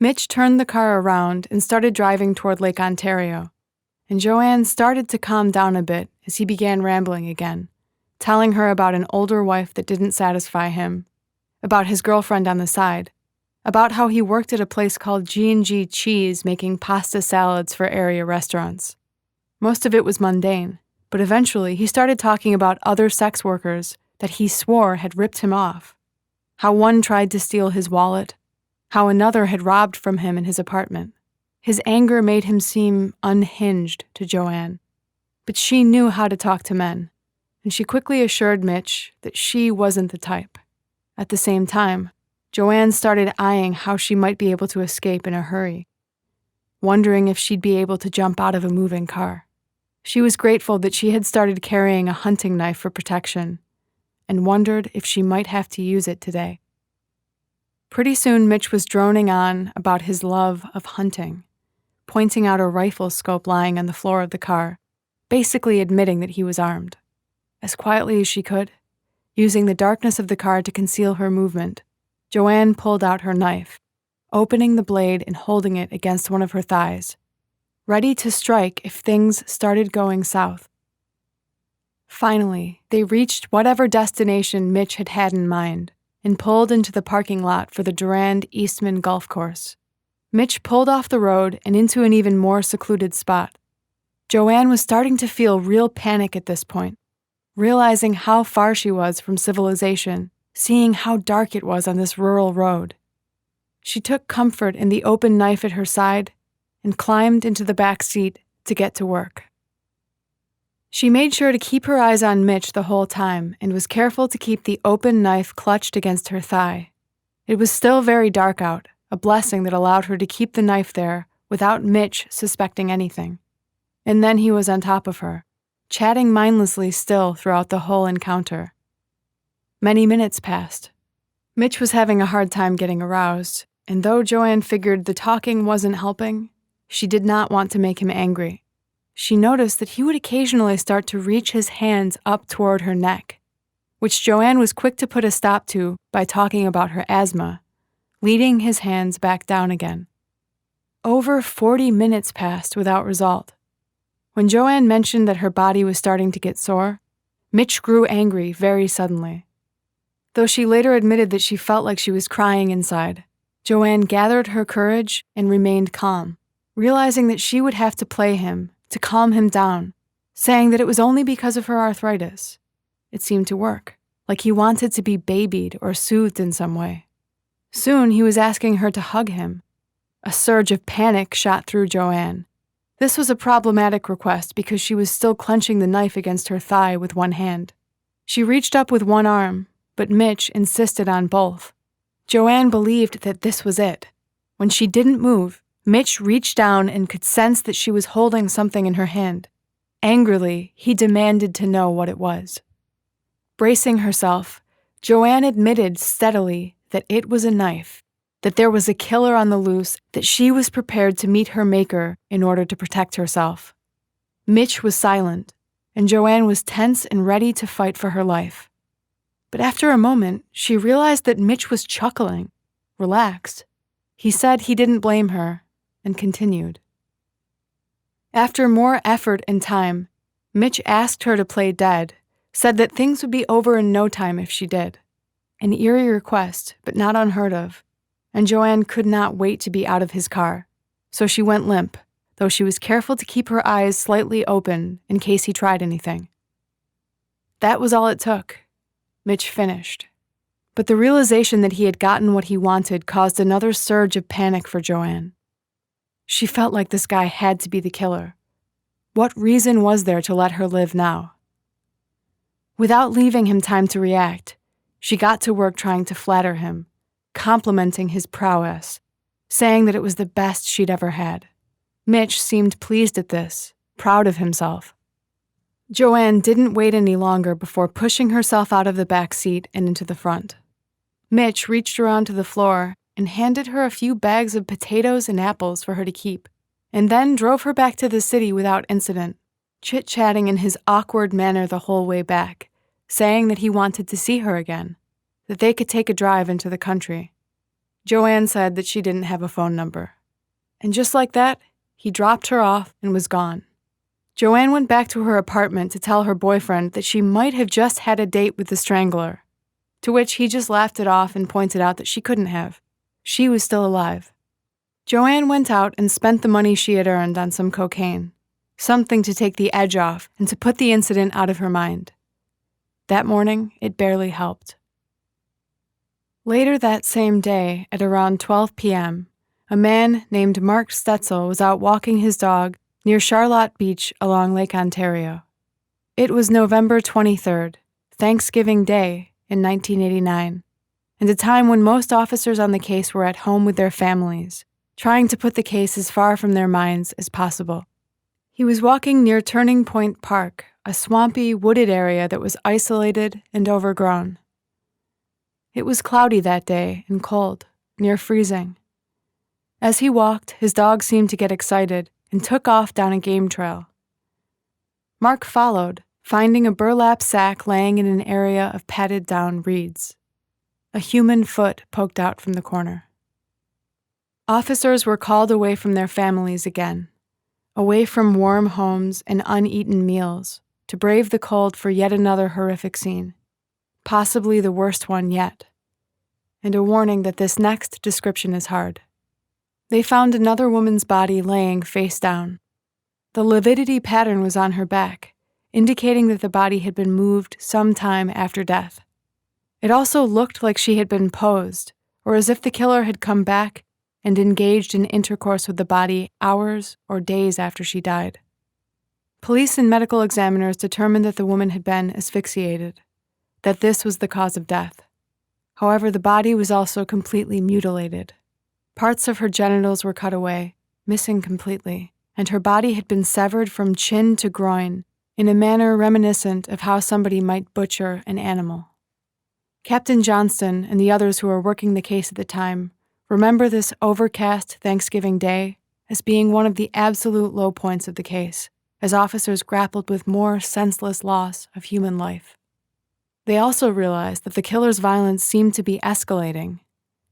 Mitch turned the car around and started driving toward Lake Ontario, and Joanne started to calm down a bit as he began rambling again, telling her about an older wife that didn't satisfy him, about his girlfriend on the side, about how he worked at a place called G&G Cheese making pasta salads for area restaurants. Most of it was mundane, but eventually he started talking about other sex workers that he swore had ripped him off, how one tried to steal his wallet, how another had robbed from him in his apartment. His anger made him seem unhinged to Joanne, but she knew how to talk to men, and she quickly assured Mitch that she wasn't the type. At the same time, Joanne started eyeing how she might be able to escape in a hurry, wondering if she'd be able to jump out of a moving car. She was grateful that she had started carrying a hunting knife for protection, and wondered if she might have to use it today. Pretty soon, Mitch was droning on about his love of hunting, pointing out a rifle scope lying on the floor of the car, basically admitting that he was armed. As quietly as she could, using the darkness of the car to conceal her movement, Joanne pulled out her knife, opening the blade and holding it against one of her thighs, ready to strike if things started going south. Finally, they reached whatever destination Mitch had had in mind and pulled into the parking lot for the Durand Eastman Golf Course. Mitch pulled off the road and into an even more secluded spot. Joanne was starting to feel real panic at this point, realizing how far she was from civilization, seeing how dark it was on this rural road. She took comfort in the open knife at her side and climbed into the back seat to get to work. She made sure to keep her eyes on Mitch the whole time and was careful to keep the open knife clutched against her thigh. It was still very dark out, a blessing that allowed her to keep the knife there without Mitch suspecting anything. And then he was on top of her, chatting mindlessly still throughout the whole encounter. Many minutes passed. Mitch was having a hard time getting aroused, and though Joanne figured the talking wasn't helping, she did not want to make him angry. She noticed that he would occasionally start to reach his hands up toward her neck, which Joanne was quick to put a stop to by talking about her asthma, leading his hands back down again. Over 40 minutes passed without result. When Joanne mentioned that her body was starting to get sore, Mitch grew angry very suddenly. Though she later admitted that she felt like she was crying inside, Joanne gathered her courage and remained calm, realizing that she would have to play him to calm him down, saying that it was only because of her arthritis. It seemed to work, like he wanted to be babied or soothed in some way. Soon he was asking her to hug him. A surge of panic shot through Joanne. This was a problematic request because she was still clenching the knife against her thigh with one hand. She reached up with one arm, but Mitch insisted on both. Joanne believed that this was it. When she didn't move, Mitch reached down and could sense that she was holding something in her hand. Angrily, he demanded to know what it was. Bracing herself, Joanne admitted steadily that it was a knife, that there was a killer on the loose, that she was prepared to meet her maker in order to protect herself. Mitch was silent, and Joanne was tense and ready to fight for her life. But after a moment, she realized that Mitch was chuckling, relaxed. He said he didn't blame her, and continued. After more effort and time, Mitch asked her to play dead, said that things would be over in no time if she did. An eerie request, but not unheard of, and Joanne could not wait to be out of his car, so she went limp, though she was careful to keep her eyes slightly open in case he tried anything. That was all it took. Mitch finished. But the realization that he had gotten what he wanted caused another surge of panic for Joanne. She felt like this guy had to be the killer. What reason was there to let her live now? Without leaving him time to react, she got to work trying to flatter him, complimenting his prowess, saying that it was the best she'd ever had. Mitch seemed pleased at this, proud of himself. Joanne didn't wait any longer before pushing herself out of the back seat and into the front. Mitch reached around to the floor and handed her a few bags of potatoes and apples for her to keep, and then drove her back to the city without incident, chit-chatting in his awkward manner the whole way back, saying that he wanted to see her again, that they could take a drive into the country. Joanne said that she didn't have a phone number. And just like that, he dropped her off and was gone. Joanne went back to her apartment to tell her boyfriend that she might have just had a date with the Strangler, to which he just laughed it off and pointed out that she couldn't have. She was still alive. Joanne went out and spent the money she had earned on some cocaine, something to take the edge off and to put the incident out of her mind. That morning, it barely helped. Later that same day, at around 12 p.m., a man named Mark Stetzel was out walking his dog near Charlotte Beach along Lake Ontario. It was November 23rd, Thanksgiving Day in 1989, and a time when most officers on the case were at home with their families, trying to put the case as far from their minds as possible. He was walking near Turning Point Park, a swampy, wooded area that was isolated and overgrown. It was cloudy that day and cold, near freezing. As he walked, his dog seemed to get excited and took off down a game trail. Mark followed, finding a burlap sack laying in an area of padded down reeds. A human foot poked out from the corner. Officers were called away from their families again, away from warm homes and uneaten meals, to brave the cold for yet another horrific scene, possibly the worst one yet, and a warning that this next description is hard. They found another woman's body laying face down. The lividity pattern was on her back, indicating that the body had been moved some time after death. It also looked like she had been posed, or as if the killer had come back and engaged in intercourse with the body hours or days after she died. Police and medical examiners determined that the woman had been asphyxiated, that this was the cause of death. However, the body was also completely mutilated. Parts of her genitals were cut away, missing completely, and her body had been severed from chin to groin in a manner reminiscent of how somebody might butcher an animal. Captain Johnston and the others who were working the case at the time remember this overcast Thanksgiving Day as being one of the absolute low points of the case, as officers grappled with more senseless loss of human life. They also realized that the killer's violence seemed to be escalating,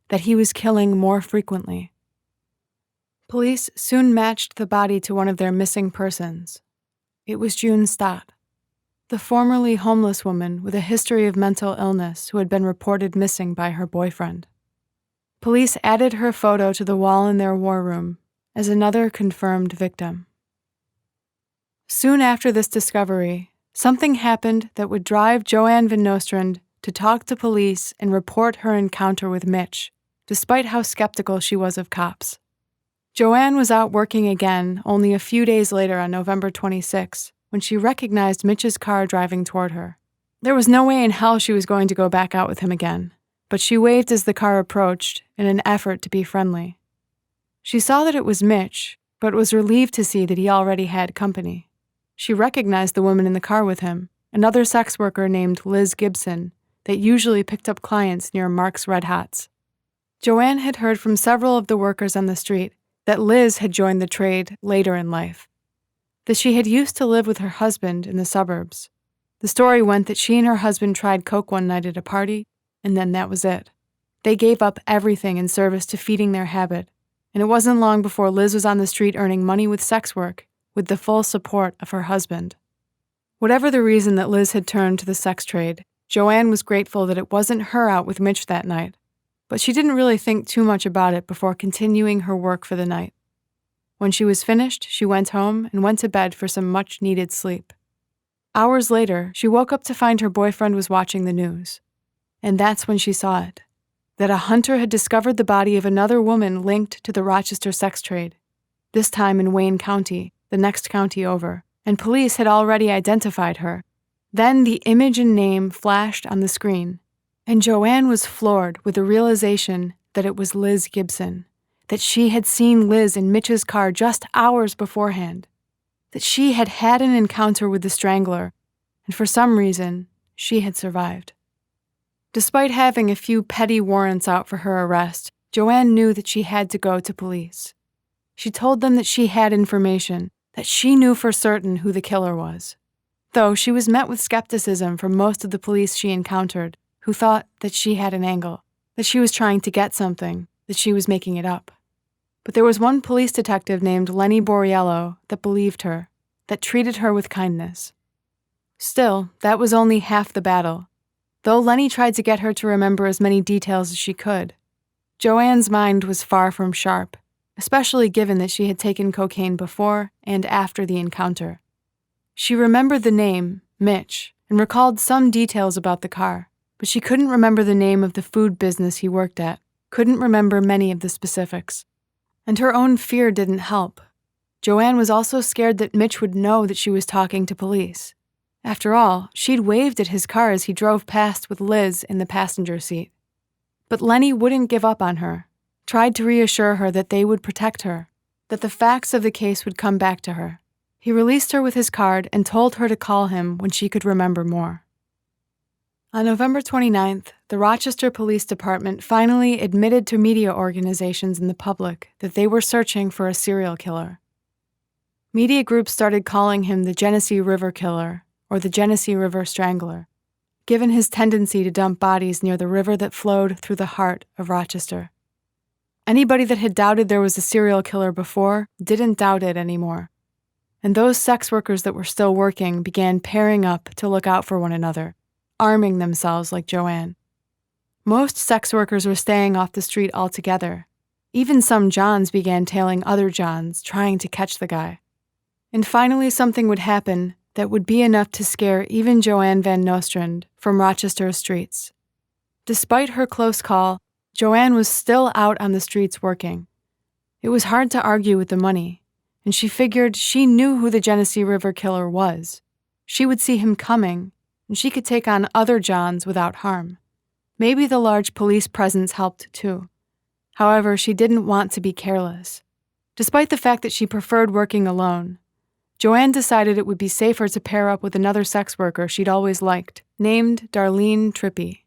that he was killing more frequently. Police soon matched the body to one of their missing persons. It was June Stott, the formerly homeless woman with a history of mental illness who had been reported missing by her boyfriend. Police added her photo to the wall in their war room as another confirmed victim. Soon after this discovery, something happened that would drive Joanne Van Nostrand to talk to police and report her encounter with Mitch, despite how skeptical she was of cops. Joanne was out working again only a few days later on November 26, when she recognized Mitch's car driving toward her. There was no way in hell she was going to go back out with him again, but she waved as the car approached in an effort to be friendly. She saw that it was Mitch, but was relieved to see that he already had company. She recognized the woman in the car with him, another sex worker named Liz Gibson that usually picked up clients near Mark's Red Hots. Joanne had heard from several of the workers on the street that Liz had joined the trade later in life, that she had used to live with her husband in the suburbs. The story went that she and her husband tried coke one night at a party, and then that was it. They gave up everything in service to feeding their habit, and it wasn't long before Liz was on the street earning money with sex work, with the full support of her husband. Whatever the reason that Liz had turned to the sex trade, Joanne was grateful that it wasn't her out with Mitch that night, but she didn't really think too much about it before continuing her work for the night. When she was finished, she went home and went to bed for some much-needed sleep. Hours later, she woke up to find her boyfriend was watching the news. And that's when she saw it, that a hunter had discovered the body of another woman linked to the Rochester sex trade, this time in Wayne County, the next county over, and police had already identified her. Then the image and name flashed on the screen, and Joanne was floored with the realization that it was Liz Gibson, that she had seen Liz in Mitch's car just hours beforehand, that she had had an encounter with the strangler, and for some reason, she had survived. Despite having a few petty warrants out for her arrest, Joanne knew that she had to go to police. She told them that she had information, that she knew for certain who the killer was. Though she was met with skepticism from most of the police she encountered, who thought that she had an angle, that she was trying to get something, that she was making it up. But there was one police detective named Lenny Borriello that believed her, that treated her with kindness. Still, that was only half the battle. Though Lenny tried to get her to remember as many details as she could, Joanne's mind was far from sharp, especially given that she had taken cocaine before and after the encounter. She remembered the name, Mitch, and recalled some details about the car, but she couldn't remember the name of the food business he worked at, couldn't remember many of the specifics. And her own fear didn't help. Joanne was also scared that Mitch would know that she was talking to police. After all, she'd waved at his car as he drove past with Liz in the passenger seat. But Lenny wouldn't give up on her, tried to reassure her that they would protect her, that the facts of the case would come back to her. He released her with his card and told her to call him when she could remember more. On November 29th, the Rochester Police Department finally admitted to media organizations and the public that they were searching for a serial killer. Media groups started calling him the Genesee River Killer or the Genesee River Strangler, given his tendency to dump bodies near the river that flowed through the heart of Rochester. Anybody that had doubted there was a serial killer before didn't doubt it anymore. And those sex workers that were still working began pairing up to look out for one another, arming themselves like Joanne. Most sex workers were staying off the street altogether. Even some Johns began tailing other Johns, trying to catch the guy. And finally something would happen that would be enough to scare even Joanne Van Nostrand from Rochester's streets. Despite her close call, Joanne was still out on the streets working. It was hard to argue with the money, and she figured she knew who the Genesee River killer was. She would see him coming, and she could take on other Johns without harm. Maybe the large police presence helped too. However, she didn't want to be careless. Despite the fact that she preferred working alone, Joanne decided it would be safer to pair up with another sex worker she'd always liked, named Darlene Trippi.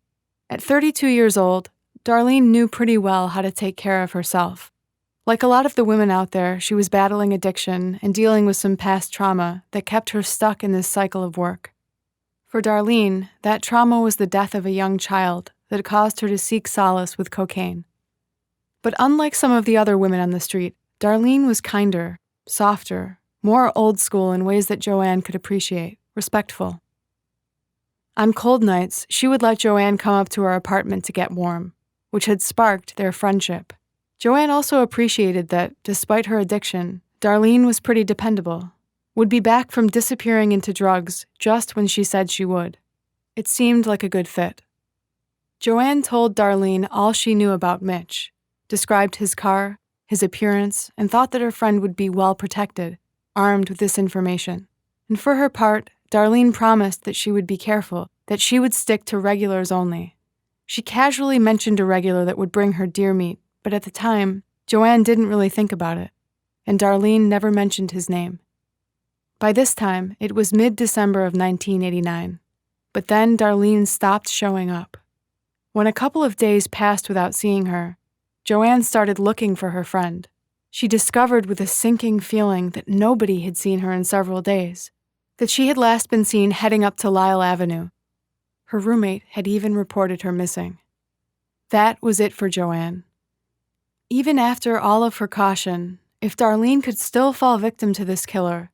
At 32 years old, Darlene knew pretty well how to take care of herself. Like a lot of the women out there, she was battling addiction and dealing with some past trauma that kept her stuck in this cycle of work. For Darlene, that trauma was the death of a young child that caused her to seek solace with cocaine. But unlike some of the other women on the street, Darlene was kinder, softer, more old school in ways that Joanne could appreciate, respectful. On cold nights, she would let Joanne come up to her apartment to get warm, which had sparked their friendship. Joanne also appreciated that, despite her addiction, Darlene was pretty dependable, would be back from disappearing into drugs just when she said she would. It seemed like a good fit. Joanne told Darlene all she knew about Mitch, described his car, his appearance, and thought that her friend would be well protected, armed with this information. And for her part, Darlene promised that she would be careful, that she would stick to regulars only. She casually mentioned a regular that would bring her deer meat, but at the time, Joanne didn't really think about it, and Darlene never mentioned his name. By this time, it was mid-December of 1989, but then Darlene stopped showing up. When a couple of days passed without seeing her, Joanne started looking for her friend. She discovered with a sinking feeling that nobody had seen her in several days, that she had last been seen heading up to Lyle Avenue. Her roommate had even reported her missing. That was it for Joanne. Even after all of her caution, if Darlene could still fall victim to this killer,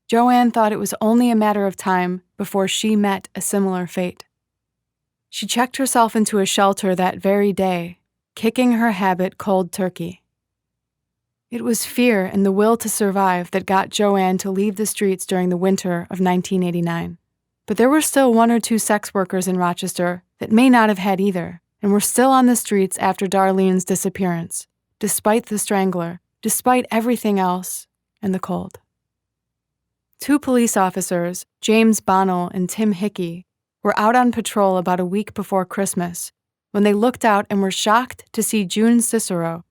Joanne thought it was only a matter of time before she met a similar fate. She checked herself into a shelter that very day, kicking her habit cold turkey. It was fear and the will to survive that got Joanne to leave the streets during the winter of 1989. But there were still one or two sex workers in Rochester that may not have had either, and were still on the streets after Darlene's disappearance, despite the strangler, despite everything else, and the cold. Two police officers, James Bonnell and Tim Hickey, were out on patrol about a week before Christmas when they looked out and were shocked to see June Cicero,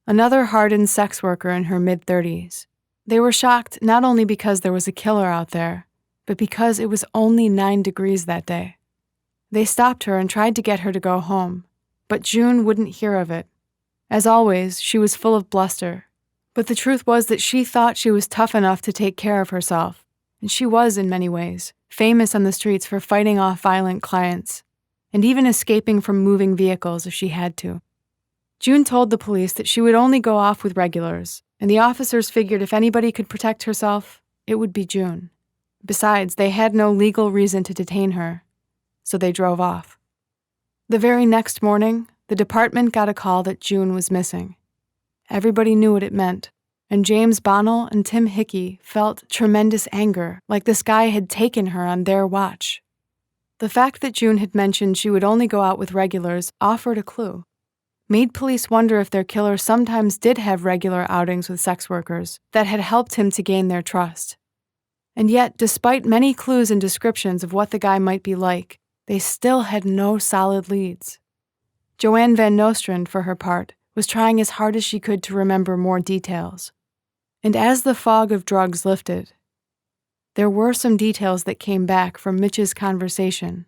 another hardened sex worker in her mid-30s. They were shocked not only because there was a killer out there, but because it was only 9 degrees that day. They stopped her and tried to get her to go home, but June wouldn't hear of it. As always, she was full of bluster, but the truth was that she thought she was tough enough to take care of herself, and she was in many ways, famous on the streets for fighting off violent clients, and even escaping from moving vehicles if she had to. June told the police that she would only go off with regulars, and the officers figured if anybody could protect herself, it would be June. Besides, they had no legal reason to detain her, so they drove off. The very next morning, the department got a call that June was missing. Everybody knew what it meant, and James Bonnell and Tim Hickey felt tremendous anger, like this guy had taken her on their watch. The fact that June had mentioned she would only go out with regulars offered a clue, made police wonder if their killer sometimes did have regular outings with sex workers that had helped him to gain their trust. And yet, despite many clues and descriptions of what the guy might be like, they still had no solid leads. Joanne Van Nostrand, for her part, was trying as hard as she could to remember more details. And as the fog of drugs lifted, there were some details that came back from Mitch's conversation.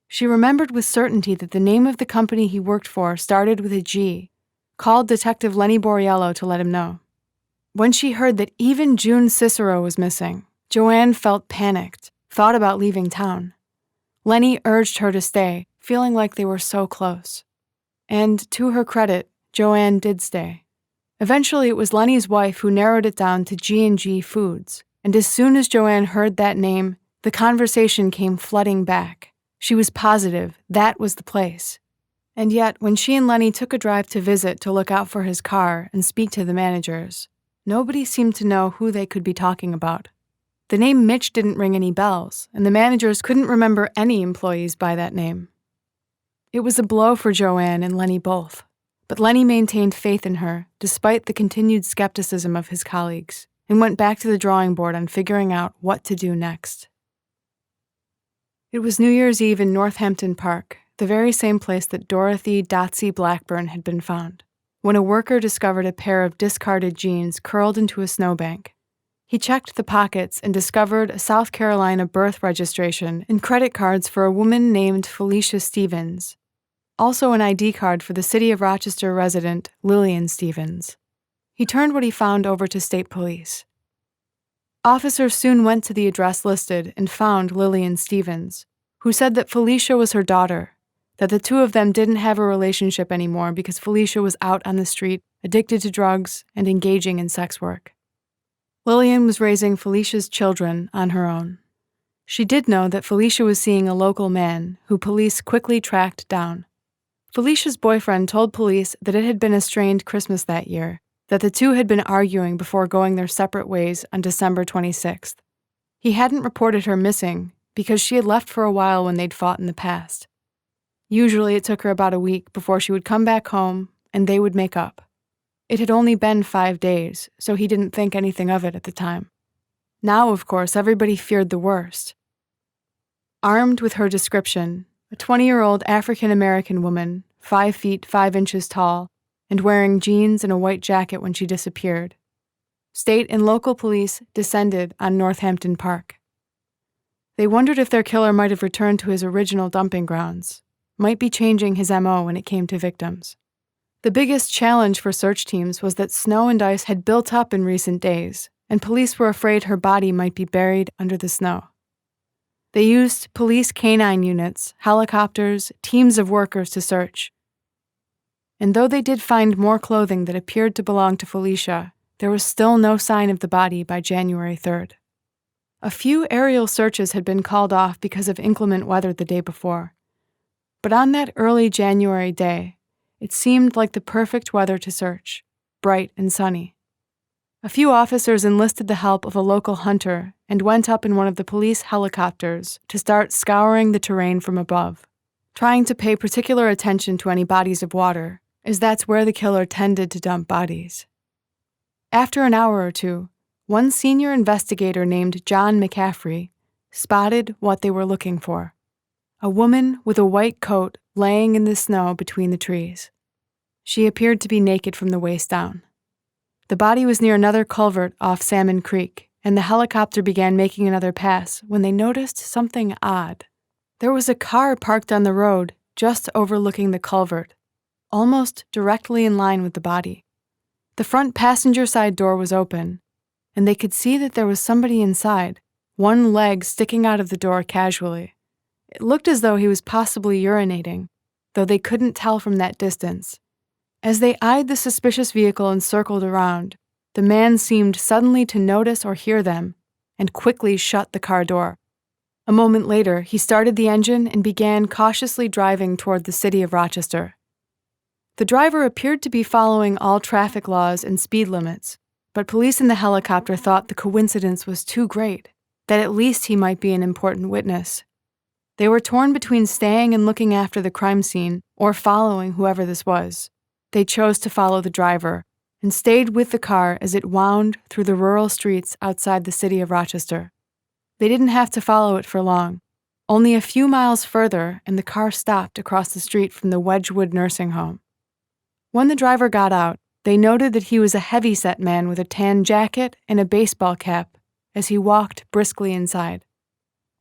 She remembered with certainty that the name of the company he worked for started with a G, called Detective Lenny Borriello to let him know. When she heard that even June Cicero was missing, Joanne felt panicked, thought about leaving town. Lenny urged her to stay, feeling like they were so close. And to her credit, Joanne did stay. Eventually, it was Lenny's wife who narrowed it down to G&G Foods, and as soon as Joanne heard that name, the conversation came flooding back. She was positive that was the place. And yet, when she and Lenny took a drive to visit to look out for his car and speak to the managers, nobody seemed to know who they could be talking about. The name Mitch didn't ring any bells, and the managers couldn't remember any employees by that name. It was a blow for Joanne and Lenny both, but Lenny maintained faith in her despite the continued skepticism of his colleagues, and went back to the drawing board on figuring out what to do next. It was New Year's Eve in Northampton Park, the very same place that Dorothy Dotsy Blackburn had been found, when a worker discovered a pair of discarded jeans curled into a snowbank. He checked the pockets and discovered a South Carolina birth registration and credit cards for a woman named Felicia Stevens, also an ID card for the City of Rochester resident Lillian Stevens. He turned what he found over to state police. Officers soon went to the address listed and found Lillian Stevens, who said that Felicia was her daughter, that the two of them didn't have a relationship anymore because Felicia was out on the street, addicted to drugs, and engaging in sex work. Lillian was raising Felicia's children on her own. She did know that Felicia was seeing a local man who police quickly tracked down. Felicia's boyfriend told police that it had been a strained Christmas that year, that the two had been arguing before going their separate ways on December 26th. He hadn't reported her missing because she had left for a while when they'd fought in the past. Usually it took her about a week before she would come back home and they would make up. It had only been 5 days, so he didn't think anything of it at the time. Now, of course, everybody feared the worst. Armed with her description, a 20-year-old African-American woman, 5 feet 5 inches tall, and wearing jeans and a white jacket when she disappeared, state and local police descended on Northampton Park. They wondered if their killer might have returned to his original dumping grounds, might be changing his MO when it came to victims. The biggest challenge for search teams was that snow and ice had built up in recent days, and police were afraid her body might be buried under the snow. They used police canine units, helicopters, teams of workers to search. And though they did find more clothing that appeared to belong to Felicia, there was still no sign of the body by January 3rd. A few aerial searches had been called off because of inclement weather the day before. But on that early January day, it seemed like the perfect weather to search, bright and sunny. A few officers enlisted the help of a local hunter and went up in one of the police helicopters to start scouring the terrain from above, trying to pay particular attention to any bodies of water, as that's where the killer tended to dump bodies. After an hour or two, one senior investigator named John McCaffrey spotted what they were looking for: a woman with a white coat laying in the snow between the trees. She appeared to be naked from the waist down. The body was near another culvert off Salmon Creek, and the helicopter began making another pass when they noticed something odd. There was a car parked on the road just overlooking the culvert, almost directly in line with the body. The front passenger side door was open, and they could see that there was somebody inside, one leg sticking out of the door casually. It looked as though he was possibly urinating, though they couldn't tell from that distance. As they eyed the suspicious vehicle and circled around, the man seemed suddenly to notice or hear them and quickly shut the car door. A moment later, he started the engine and began cautiously driving toward the city of Rochester. The driver appeared to be following all traffic laws and speed limits, but police in the helicopter thought the coincidence was too great, that at least he might be an important witness. They were torn between staying and looking after the crime scene or following whoever this was. They chose to follow the driver and stayed with the car as it wound through the rural streets outside the city of Rochester. They didn't have to follow it for long. Only a few miles further, and the car stopped across the street from the Wedgwood nursing home. When the driver got out, they noted that he was a heavy-set man with a tan jacket and a baseball cap as he walked briskly inside.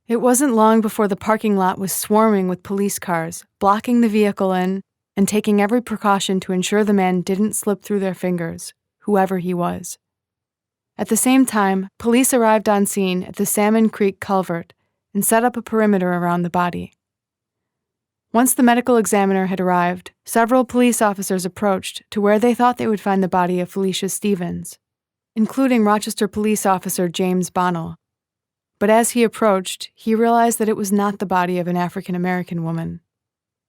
It wasn't long before the parking lot was swarming with police cars, blocking the vehicle in and taking every precaution to ensure the man didn't slip through their fingers, whoever he was. At the same time, police arrived on scene at the Salmon Creek culvert and set up a perimeter around the body. Once the medical examiner had arrived, several police officers approached to where they thought they would find the body of Felicia Stevens, including Rochester police officer James Bonnell. But as he approached, he realized that it was not the body of an African-American woman,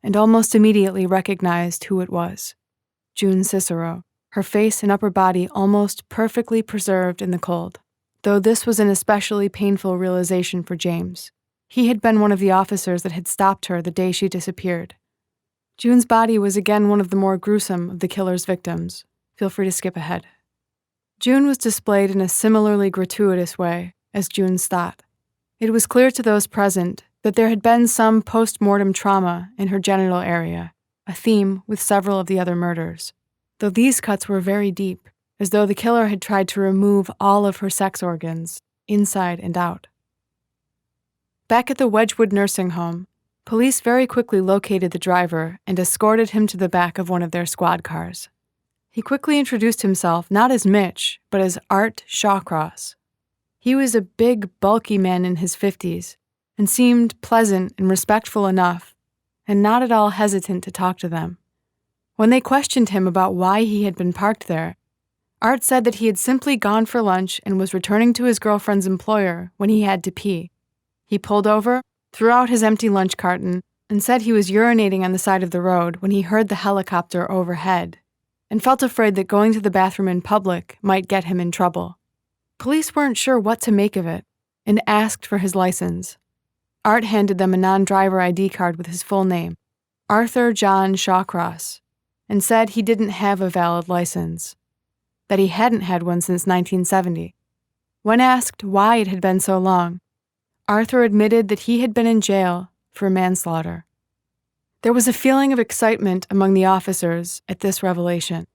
and almost immediately recognized who it was: June Cicero, her face and upper body almost perfectly preserved in the cold, though this was an especially painful realization for James. He had been one of the officers that had stopped her the day she disappeared. June's body was again one of the more gruesome of the killer's victims. Feel free to skip ahead. June was displayed in a similarly gratuitous way as June's thought. It was clear to those present that there had been some post-mortem trauma in her genital area, a theme with several of the other murders, though these cuts were very deep, as though the killer had tried to remove all of her sex organs, inside and out. Back at the Wedgwood nursing home, police very quickly located the driver and escorted him to the back of one of their squad cars. He quickly introduced himself not as Mitch, but as Art Shawcross. He was a big, bulky man in his 50s and seemed pleasant and respectful enough, and not at all hesitant to talk to them. When they questioned him about why he had been parked there, Art said that he had simply gone for lunch and was returning to his girlfriend's employer when he had to pee. He pulled over, threw out his empty lunch carton, and said he was urinating on the side of the road when he heard the helicopter overhead, and felt afraid that going to the bathroom in public might get him in trouble. Police weren't sure what to make of it, and asked for his license. Art handed them a non-driver ID card with his full name, Arthur John Shawcross, and said he didn't have a valid license, that he hadn't had one since 1970. When asked why it had been so long, Arthur admitted that he had been in jail for manslaughter. There was a feeling of excitement among the officers at this revelation.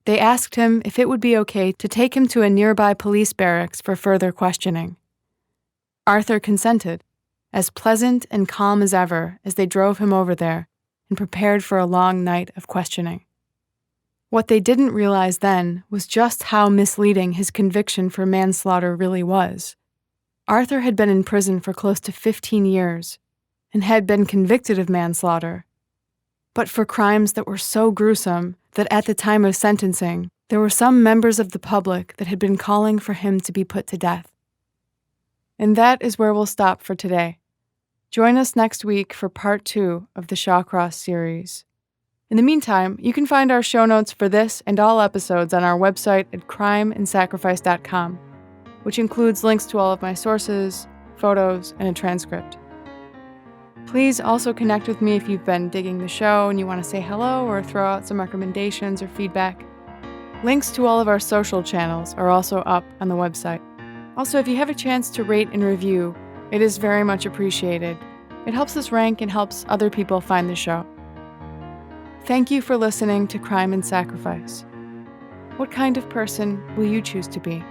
They asked him if it would be okay to take him to a nearby police barracks for further questioning. Arthur consented, as pleasant and calm as ever as they drove him over there and prepared for a long night of questioning. What they didn't realize then was just how misleading his conviction for manslaughter really was. Arthur had been in prison for close to 15 years and had been convicted of manslaughter, but for crimes that were so gruesome that at the time of sentencing, there were some members of the public that had been calling for him to be put to death. And that is where we'll stop for today. Join us next week for part 2 of the Shawcross series. In the meantime, you can find our show notes for this and all episodes on our website at crimeandsacrifice.com, which includes links to all of my sources, photos, and a transcript. Please also connect with me if you've been digging the show and you want to say hello or throw out some recommendations or feedback. Links to all of our social channels are also up on the website. Also, if you have a chance to rate and review, it is very much appreciated. It helps us rank and helps other people find the show. Thank you for listening to Crime and Sacrifice. What kind of person will you choose to be?